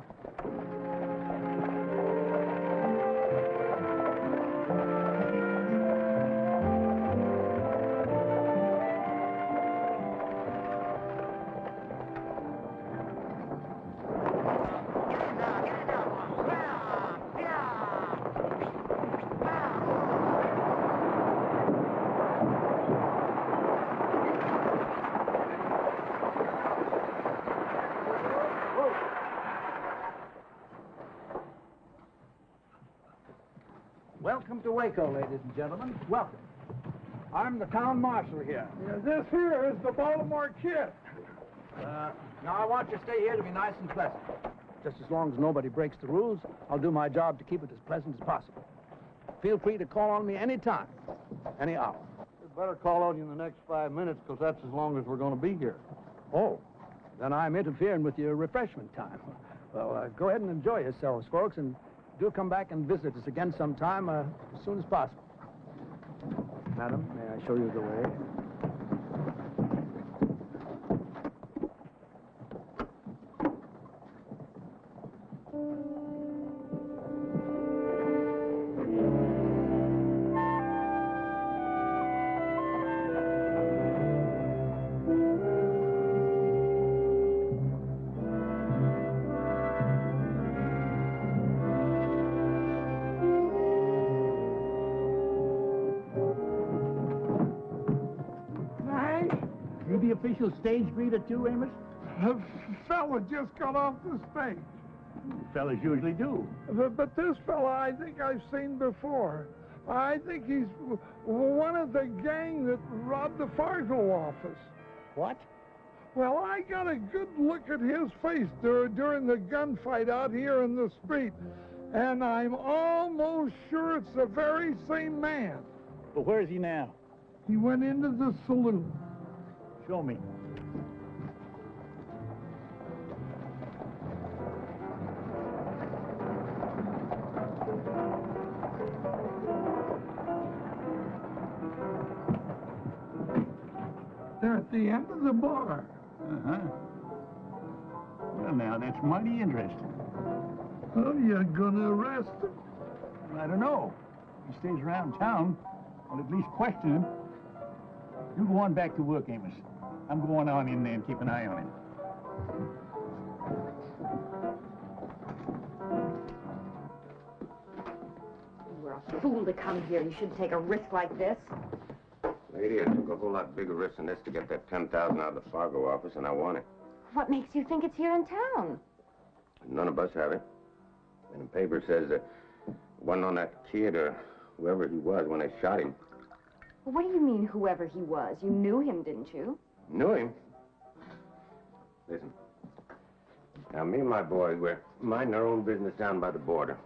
Welcome to Waco, ladies and gentlemen. Welcome. I'm the town marshal here. Yeah, this here is the Baltimore Kid. Now, I want you to stay here to be nice and pleasant. Just as long as nobody breaks the rules, I'll do my job to keep it as pleasant as possible. Feel free to call on me any time, any hour. We'd better call on you in the next 5 minutes, because that's as long as we're going to be here. Oh, then I'm interfering with your refreshment time. Well, go ahead and enjoy yourselves, folks, and do come back and visit us again sometime as soon as possible. Madam, may I show you the way? The official stage greeter too, Amos? The fella just got off the stage. Fellas usually do. But this fella I think I've seen before. I think he's one of the gang that robbed the Fargo office. What? Well, I got a good look at his face during the gunfight out here in the street, and I'm almost sure it's the very same man. But where is he now? He went into the saloon. Show me. They're at the end of the bar. Uh-huh. Well, now, that's mighty interesting. Oh, you're gonna arrest him? I don't know. If he stays around town, I'll at least question him. You go on back to work, Amos. I'm going on in there and keep an eye on him. You were a fool to come here. You shouldn't take a risk like this. Lady, I took a whole lot bigger risk than this to get that $10,000 out of the Fargo office, and I want it. What makes you think it's here in town? None of us have it. And the paper says that it wasn't on that kid or whoever he was when they shot him. Well, what do you mean, whoever he was? You knew him, didn't you? Knew him? Listen. Now, me and my boys, we're minding our own business down by the border.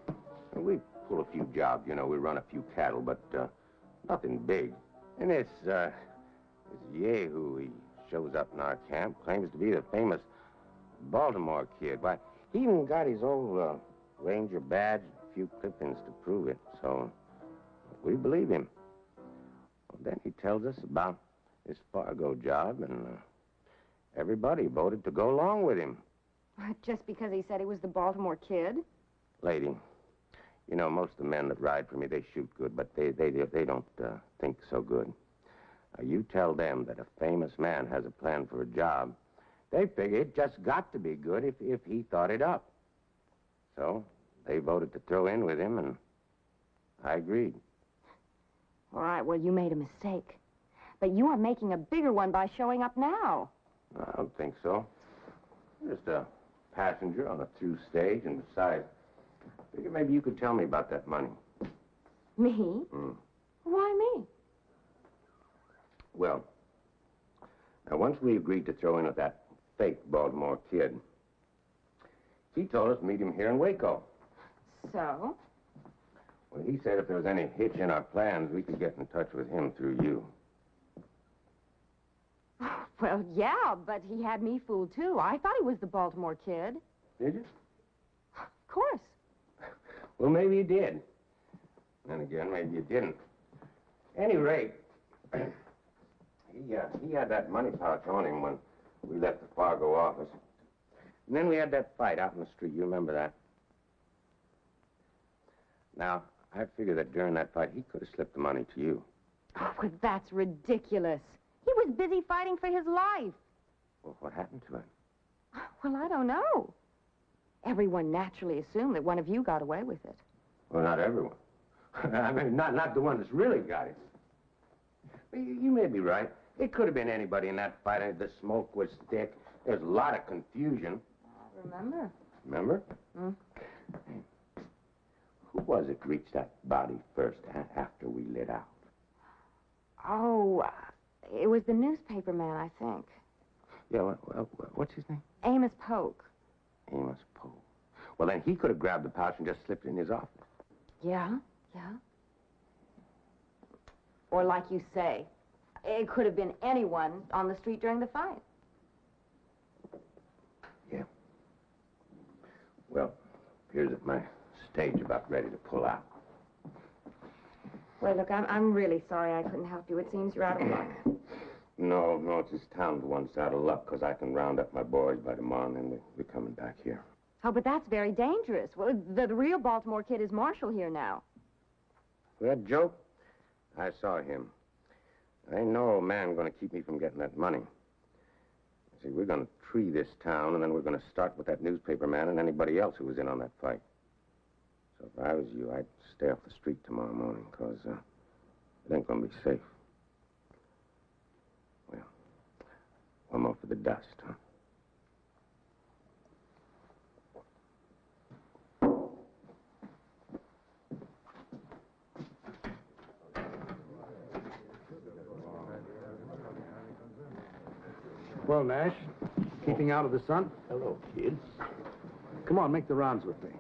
And we pull a few jobs, you know. We run a few cattle, but nothing big. And this Yahoo, he shows up in our camp, claims to be the famous Baltimore Kid. Why, he even got his old Ranger badge, a few clippings to prove it. So we believe him. Well, then he tells us about his Fargo job, and everybody voted to go along with him. Just because he said he was the Baltimore Kid? Lady, you know, most of the men that ride for me, they shoot good, but they don't think so good. You tell them that a famous man has a plan for a job, they figure it just got to be good if he thought it up. So they voted to throw in with him, and I agreed. All right, well, you made a mistake. But you are making a bigger one by showing up now. I don't think so. Just a passenger on a through stage, and besides, I figured maybe you could tell me about that money. Me? Mm. Why me? Well, now once we agreed to throw in with that fake Baltimore kid, he told us to meet him here in Waco. So? Well, he said if there was any hitch in our plans, we could get in touch with him through you. Well, yeah, but he had me fooled, too. I thought he was the Baltimore kid. Did you? Of course. Well, maybe you did. Then again, maybe you didn't. Any rate, he had that money pouch on him when we left the Fargo office. And then we had that fight out in the street. You remember that? Now, I figure that during that fight, he could have slipped the money to you. Oh, well, that's ridiculous. He was busy fighting for his life. Well, what happened to him? Well, I don't know. Everyone naturally assumed that one of you got away with it. Well, not everyone. I mean, not the one that's really got it. But you may be right. It could have been anybody in that fight. The smoke was thick. There was a lot of confusion. I remember. Remember? Hmm? Who was it reached that body first after we lit out? Oh, it was the newspaper man, I think. Yeah, what's his name? Amos Polk. Amos Polk. Well, then he could have grabbed the pouch and just slipped it in his office. Yeah. Or like you say, it could have been anyone on the street during the fight. Yeah. Well, appears that my stage about ready to pull out. Well, look, I'm really sorry I couldn't help you. It seems you're out of luck. No, it's this town's one that's out of luck, because I can round up my boys by tomorrow, and then we're coming back here. Oh, but that's very dangerous. Well, the real Baltimore kid is Marshall here now. That joke? I saw him. Ain't no man going to keep me from getting that money. See, we're going to tree this town, and then we're going to start with that newspaper man and anybody else who was in on that fight. So if I was you, I'd stay off the street tomorrow morning, because it ain't going to be safe. Well, one more for the dust, huh? Well, Nash, keeping out of the sun? Hello, kid. Come on, make the rounds with me.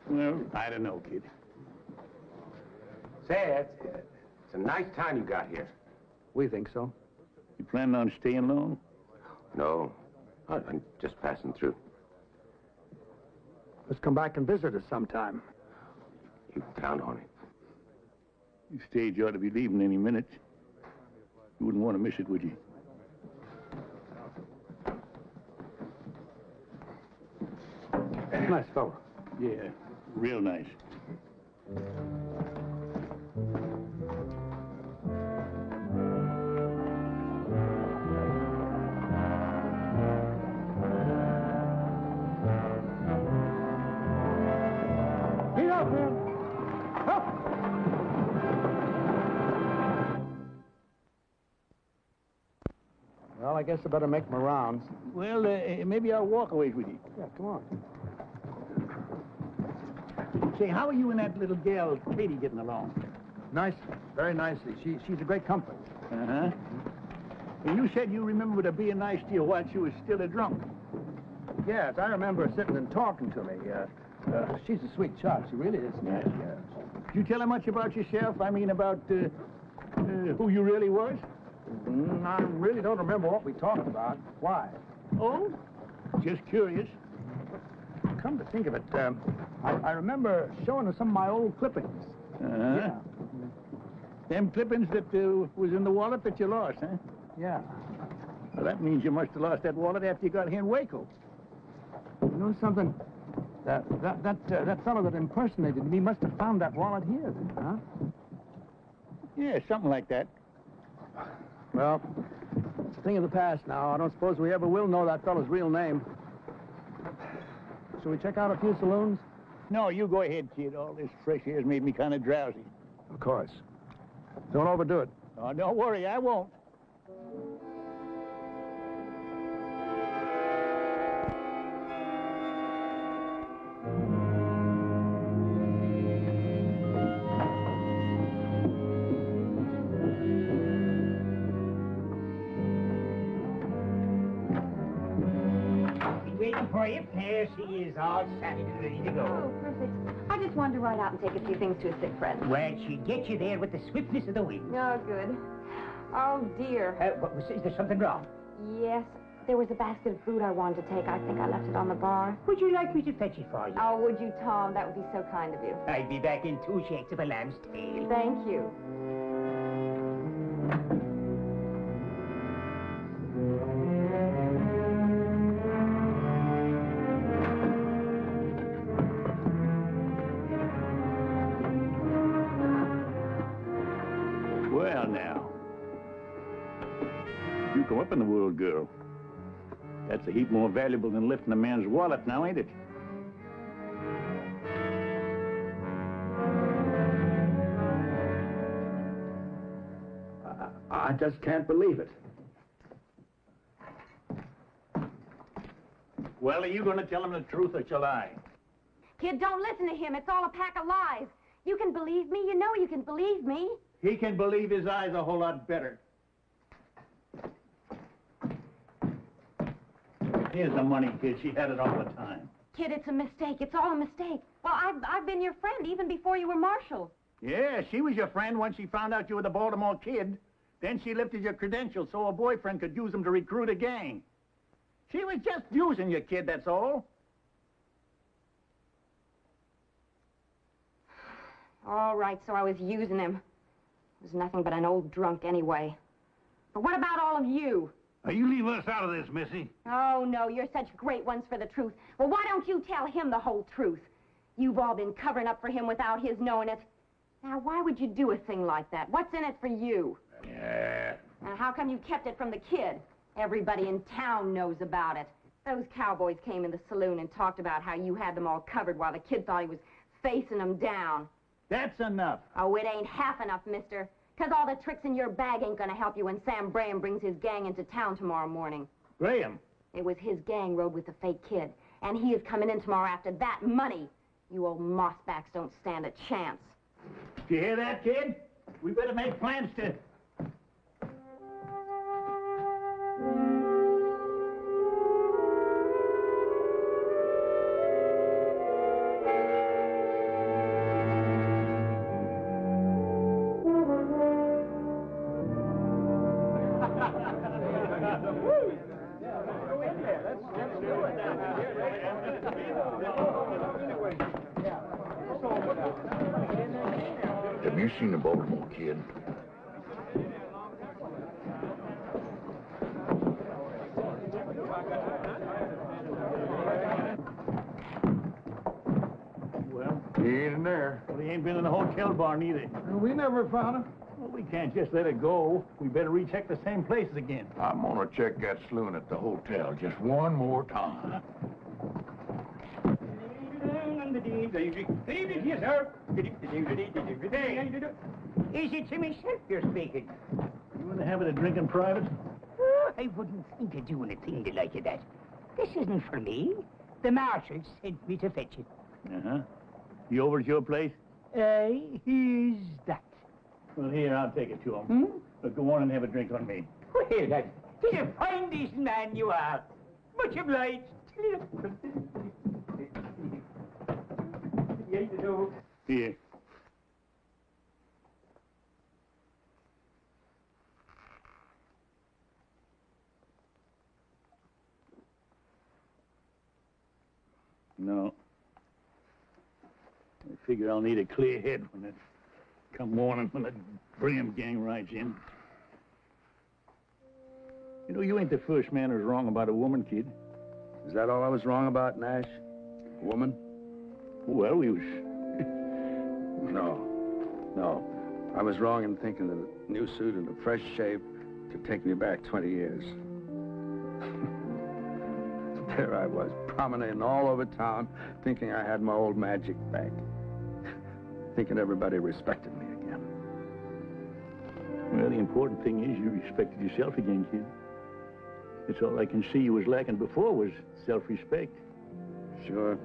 Well, I don't know, kid. Say, it's a nice time you got here. We think so. You planning on staying long? No, I'm just passing through. Let's come back and visit us sometime. You can count on it. Your stage ought to be leaving any minute. You wouldn't want to miss it, would you? Nice fellow. Yeah, real nice. Get up, man! Up! Well, I guess I better make my rounds. Well, maybe I'll walk away with you. Yeah, come on. Say, how are you and that little gal, Katie, getting along? Nice, very nicely. She's a great comfort. Uh-huh. And you said you remembered her being nice to you while she was still a drunk. Yes, I remember her sitting and talking to me. She's a sweet child. She really is. Yeah. Did you tell her much about yourself? I mean, about who you really was? I really don't remember what we talked about. Why? Oh? Just curious. Come to think of it, I remember showing her some of my old clippings. Uh-huh. Yeah. Them clippings that was in the wallet that you lost, huh? Yeah. Well, that means you must have lost that wallet after you got here in Waco. You know something? That fellow that impersonated me must have found that wallet here, huh? Yeah, something like that. Well, it's a thing of the past now. I don't suppose we ever will know that fellow's real name. Shall we check out a few saloons? No, you go ahead, kid. All this fresh air's made me kind of drowsy. Of course. Don't overdo it. Oh, don't worry, I won't. Waiting for you. There she is, all set and ready to go. Oh, perfect. I just wanted to ride out and take a few things to a sick friend. Well, she'd get you there with the swiftness of the wind. Oh, good. Oh, dear. Is there something wrong? Yes, there was a basket of food I wanted to take. I think I left it on the bar. Would you like me to fetch it for you? Oh, would you, Tom? That would be so kind of you. I'll be back in 2 shakes of a lamb's tail. Thank you. Well, now. You come up in the world, girl. That's a heap more valuable than lifting a man's wallet now, ain't it? I just can't believe it. Well, are you going to tell him the truth or shall I? Kid, don't listen to him. It's all a pack of lies. You can believe me. You know you can believe me. He can believe his eyes a whole lot better. Here's the money, kid. She had it all the time. Kid, it's a mistake. It's all a mistake. Well, I've been your friend even before you were marshal. Yeah, she was your friend once she found out you were the Baltimore Kid. Then she lifted your credentials so her boyfriend could use them to recruit a gang. She was just using you, kid, that's all. All right, so I was using him. He was nothing but an old drunk anyway. But what about all of you? Now, you leave us out of this, Missy. Oh, no, you're such great ones for the truth. Well, why don't you tell him the whole truth? You've all been covering up for him without his knowing it. Now, why would you do a thing like that? What's in it for you? Yeah. Now, how come you kept it from the kid? Everybody in town knows about it. Those cowboys came in the saloon and talked about how you had them all covered while the kid thought he was facing them down. That's enough. Oh, it ain't half enough, mister. 'Cause all the tricks in your bag ain't gonna help you when Sam Graham brings his gang into town tomorrow morning. Graham? It was his gang rode with the fake kid, and he is coming in tomorrow after that money. You old mossbacks don't stand a chance. Did you hear that, kid? We better make plans to... Have you seen the Baltimore Kid? Well? He ain't in there. Well, he ain't been in the hotel barn either. We never found him. Well, we can't just let it go. We better recheck the same places again. I'm gonna check that saloon at the hotel just one more time. Yes, sir. Is it to myself you're speaking? You in the habit of drinking private? Oh, I wouldn't think of doing a thing like that. This isn't for me. The marshal sent me to fetch it. Uh-huh. You over at your place? Here's that. Well, here, I'll take it to him. Hmm? But go on and have a drink on me. Well, then, he's a fine, decent man you are. Much obliged. Here. No. I figure I'll need a clear head when it come morning when the Graham gang rides in. You know, you ain't the first man who's wrong about a woman, kid. Is that all I was wrong about, Nash? A woman? Well, we was... No. I was wrong in thinking that a new suit and a fresh shave could take me back 20 years. There I was, promenading all over town, thinking I had my old magic back. Thinking everybody respected me again. important thing is you respected yourself again, kid. That's all I can see you was lacking before was self-respect. Sure.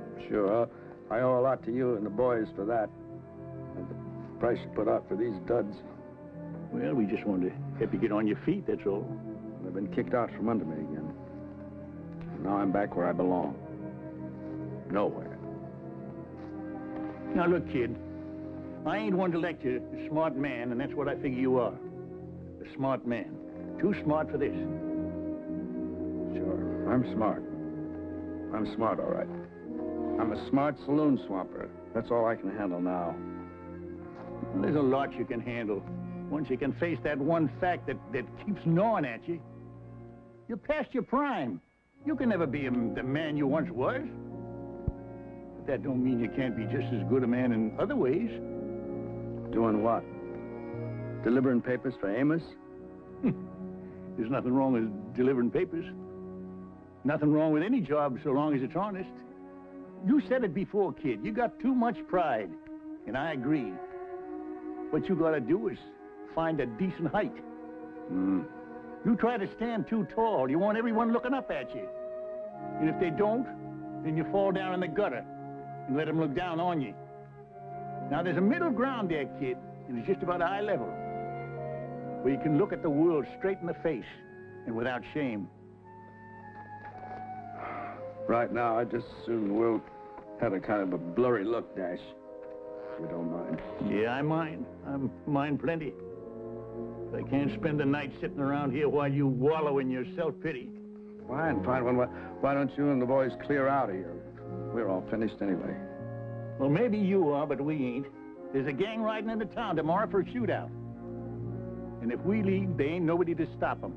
I owe a lot to you and the boys for that. And the price you put out for these duds. Well, we just wanted to help you get on your feet, that's all. I've been kicked out from under me again. Now I'm back where I belong. Nowhere. Now, look, kid. I ain't one to lecture a smart man, and that's what I figure you are. A smart man. Too smart for this. Sure, I'm smart. I'm smart, all right. I'm a smart saloon swamper. That's all I can handle now. Well, there's a lot you can handle. Once you can face that one fact that keeps gnawing at you. You're past your prime. You can never be the man you once was. But that don't mean you can't be just as good a man in other ways. Doing what? Delivering papers for Amos? There's nothing wrong with delivering papers. Nothing wrong with any job so long as it's honest. You said it before, kid. You got too much pride. And I agree. What you gotta do is find a decent height. You try to stand too tall. You want everyone looking up at you. And if they don't, then you fall down in the gutter and let them look down on you. Now, there's a middle ground there, kid, and it's just about eye level, where you can look at the world straight in the face and without shame. Right now, I just as soon Will had a kind of a blurry look, Dash. If you don't mind. Yeah, I mind. I mind plenty. But I can't spend the night sitting around here while you wallow in your self-pity. Fine. Why don't you and the boys clear out of here? We're all finished anyway. Well, maybe you are, but we ain't. There's a gang riding into town tomorrow for a shootout. And if we leave, there ain't nobody to stop them.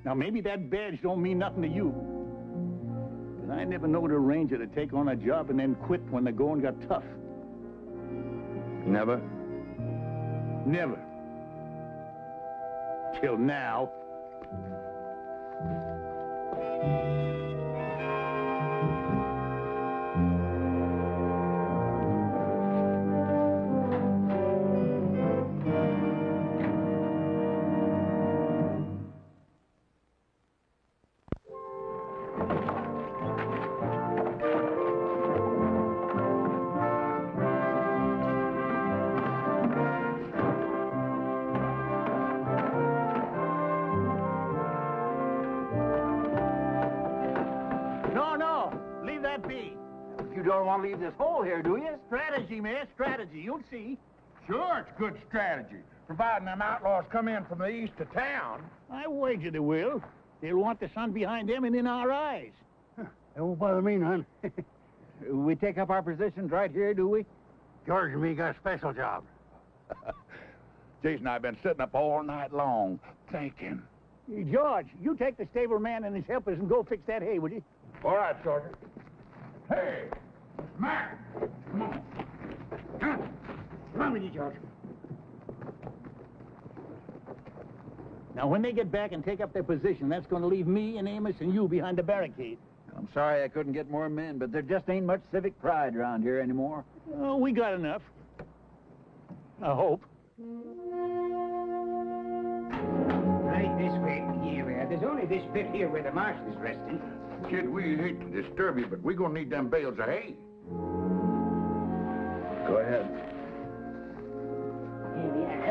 Now, maybe that badge don't mean nothing to you. But I never knowed a ranger to take on a job and then quit when the going got tough. Never? Never. Till now. You don't want to leave this hole here, do you? Strategy, man, strategy. You'll see. Sure, it's good strategy, providing them outlaws come in from the east to town. I wager they will. They'll want the sun behind them and in our eyes. It won't bother me none. We take up our positions right here, do we? George and me got a special job. Jason and I have been sitting up all night long, thinking. Hey, George, you take the stable man and his helpers and go fix that hay, will you? All right, Sergeant. Hey, Mac, come on. Come on with you, George. Now, when they get back and take up their position, that's going to leave me and Amos and you behind the barricade. I'm sorry I couldn't get more men, but there just ain't much civic pride around here anymore. Oh, we got enough. I hope. Right this way. Here, there's only this bit here where the marshal is resting. Kid, we hate to disturb you, but we're going to need them bales of hay. Go ahead. Here we are.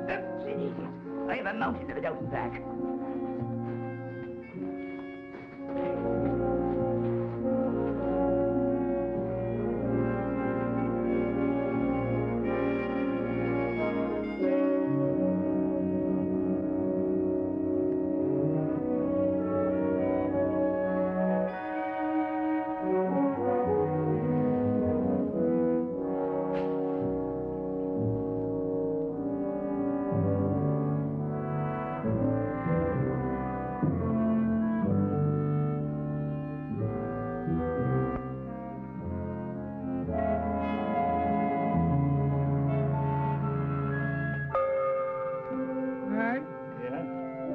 Up, steady. I have a mountain of it out and back.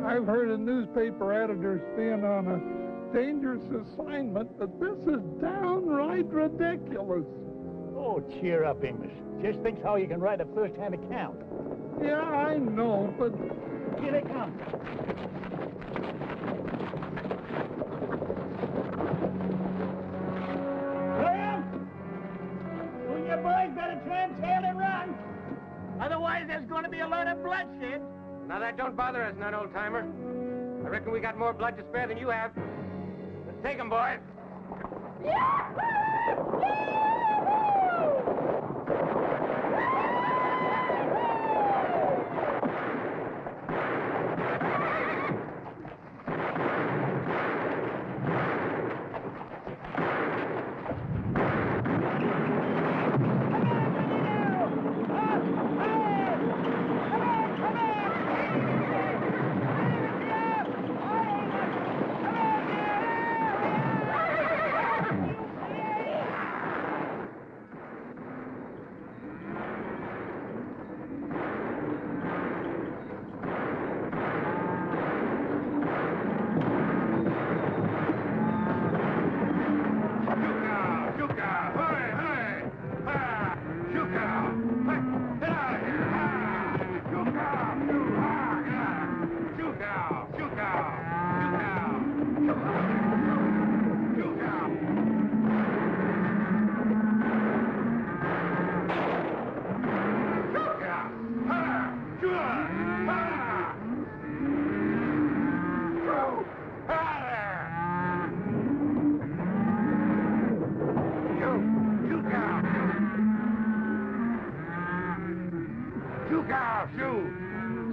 I've heard of newspaper editors being on a dangerous assignment, but this is downright ridiculous. Oh, cheer up, Amos. Just think how you can write a first-hand account. Yeah, I know, but... Here they come. Graham! You and your boys better tramtail and run. Otherwise, there's going to be a lot of bloodshed. Now, that don't bother us none, old-timer. I reckon we got more blood to spare than you have. Let's take 'em, boys.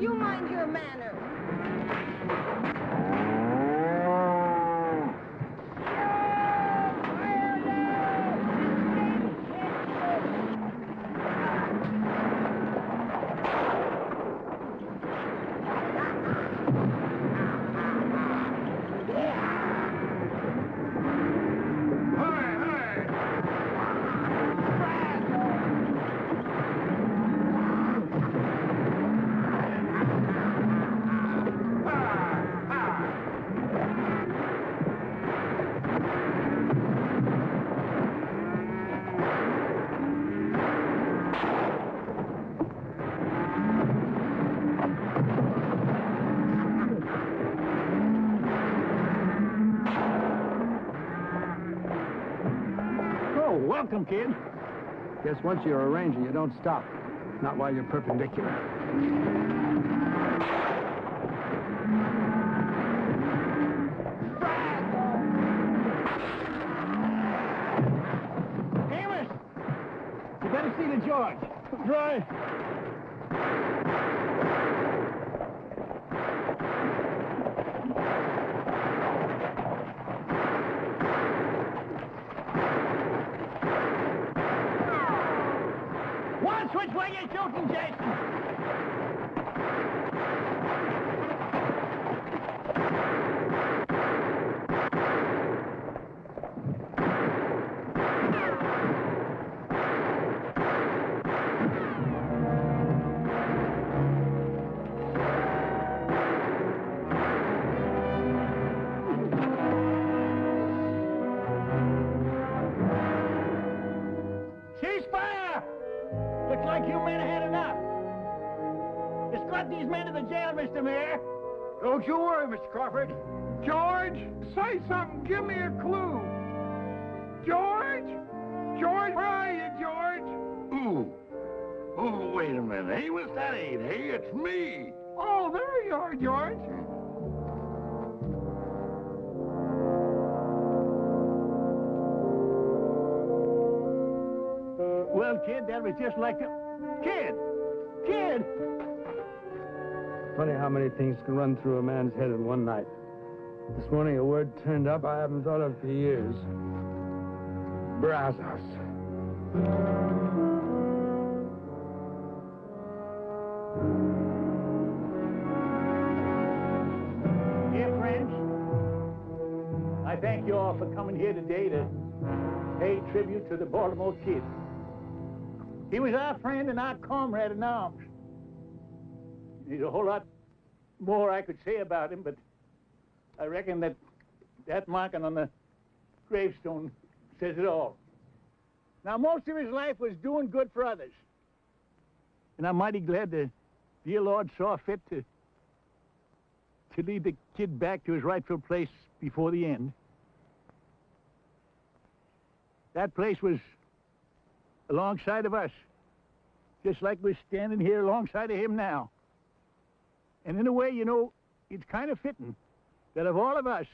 You mind your manners. Welcome, kid. Guess once you're a ranger, you don't stop. Not while you're perpendicular. Amos! You better see the George. Right. Which way you shooting, Jason? Ceasefire! Looks like you men have had enough. Escort these men to the jail, Mr. Mayor. Don't you worry, Mr. Crawford. George, say something. Give me a clue. George? George, where are you, George? Ooh. Oh, wait a minute. Amos, that ain't he. It's me. Oh, there you are, George. Well, kid, that was just like the... Kid! Kid! Funny how many things can run through a man's head in one night. This morning a word turned up I haven't thought of for years. Brazos. Dear friends, I thank you all for coming here today to pay tribute to the Baltimore Kid. He was our friend and our comrade in arms. There's a whole lot more I could say about him, but I reckon that marking on the gravestone says it all. Now, most of his life was doing good for others. And I'm mighty glad to dear Lord saw fit to lead the kid back to his rightful place before the end. That place was alongside of us, just like we're standing here alongside of him now. And in a way, you know, it's kind of fitting that of all of us,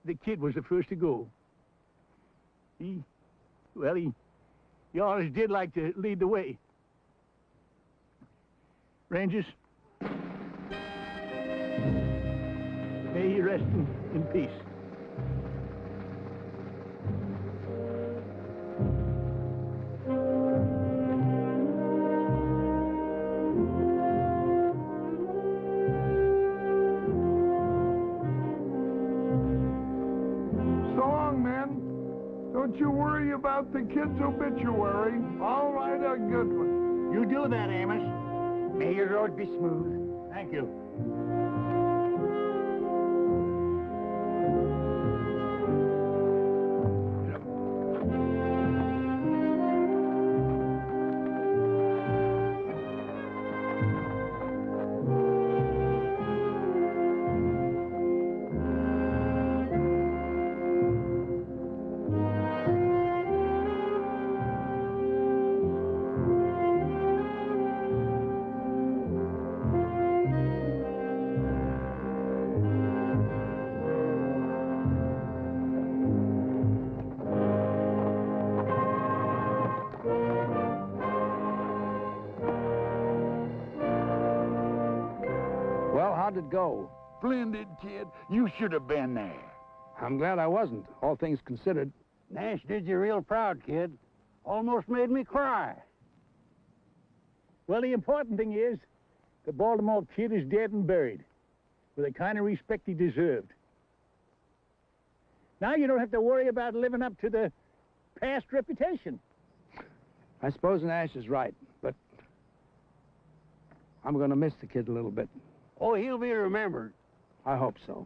the kid was the first to go. He always did like to lead the way. Rangers, may he rest in peace. Don't you worry about the kid's obituary. I'll write a good one. You do that, Amos. May your road be smooth. Thank you. How'd it go? Splendid, kid. You should have been there. I'm glad I wasn't, all things considered. Nash did you real proud, kid. Almost made me cry. Well, the important thing is, the Baltimore kid is dead and buried, with the kind of respect he deserved. Now you don't have to worry about living up to the past reputation. I suppose Nash is right, but I'm going to miss the kid a little bit. Oh, he'll be remembered. I hope so.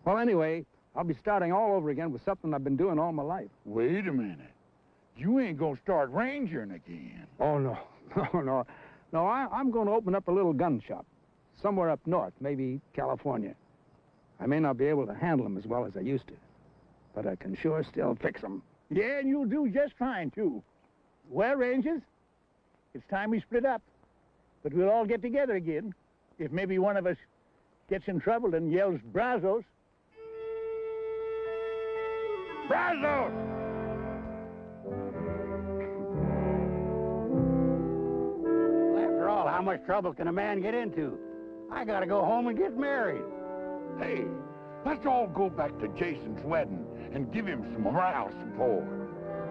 Well, anyway, I'll be starting all over again with something I've been doing all my life. Wait a minute. You ain't gonna start rangering again. Oh, no. No, I'm going to open up a little gun shop. Somewhere up north, maybe California. I may not be able to handle them as well as I used to, but I can sure still fix them. Yeah, and you'll do just fine, too. Well, Rangers, it's time we split up. But we'll all get together again. If maybe one of us gets in trouble and yells, Brazos. Brazos! Well, after all, how much trouble can a man get into? I gotta go home and get married. Hey, let's all go back to Jason's wedding and give him some morale support.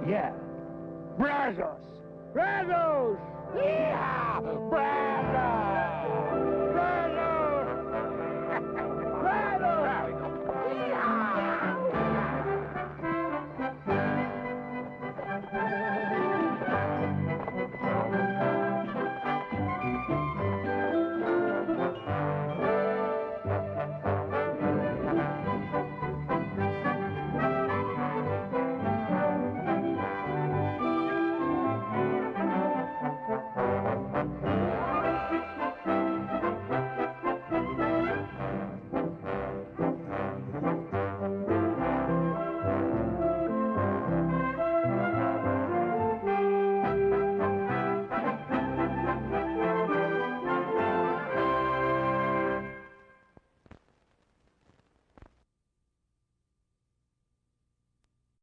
Yeah. Brazos! Brazos! Yeah! Brazos! Brazos!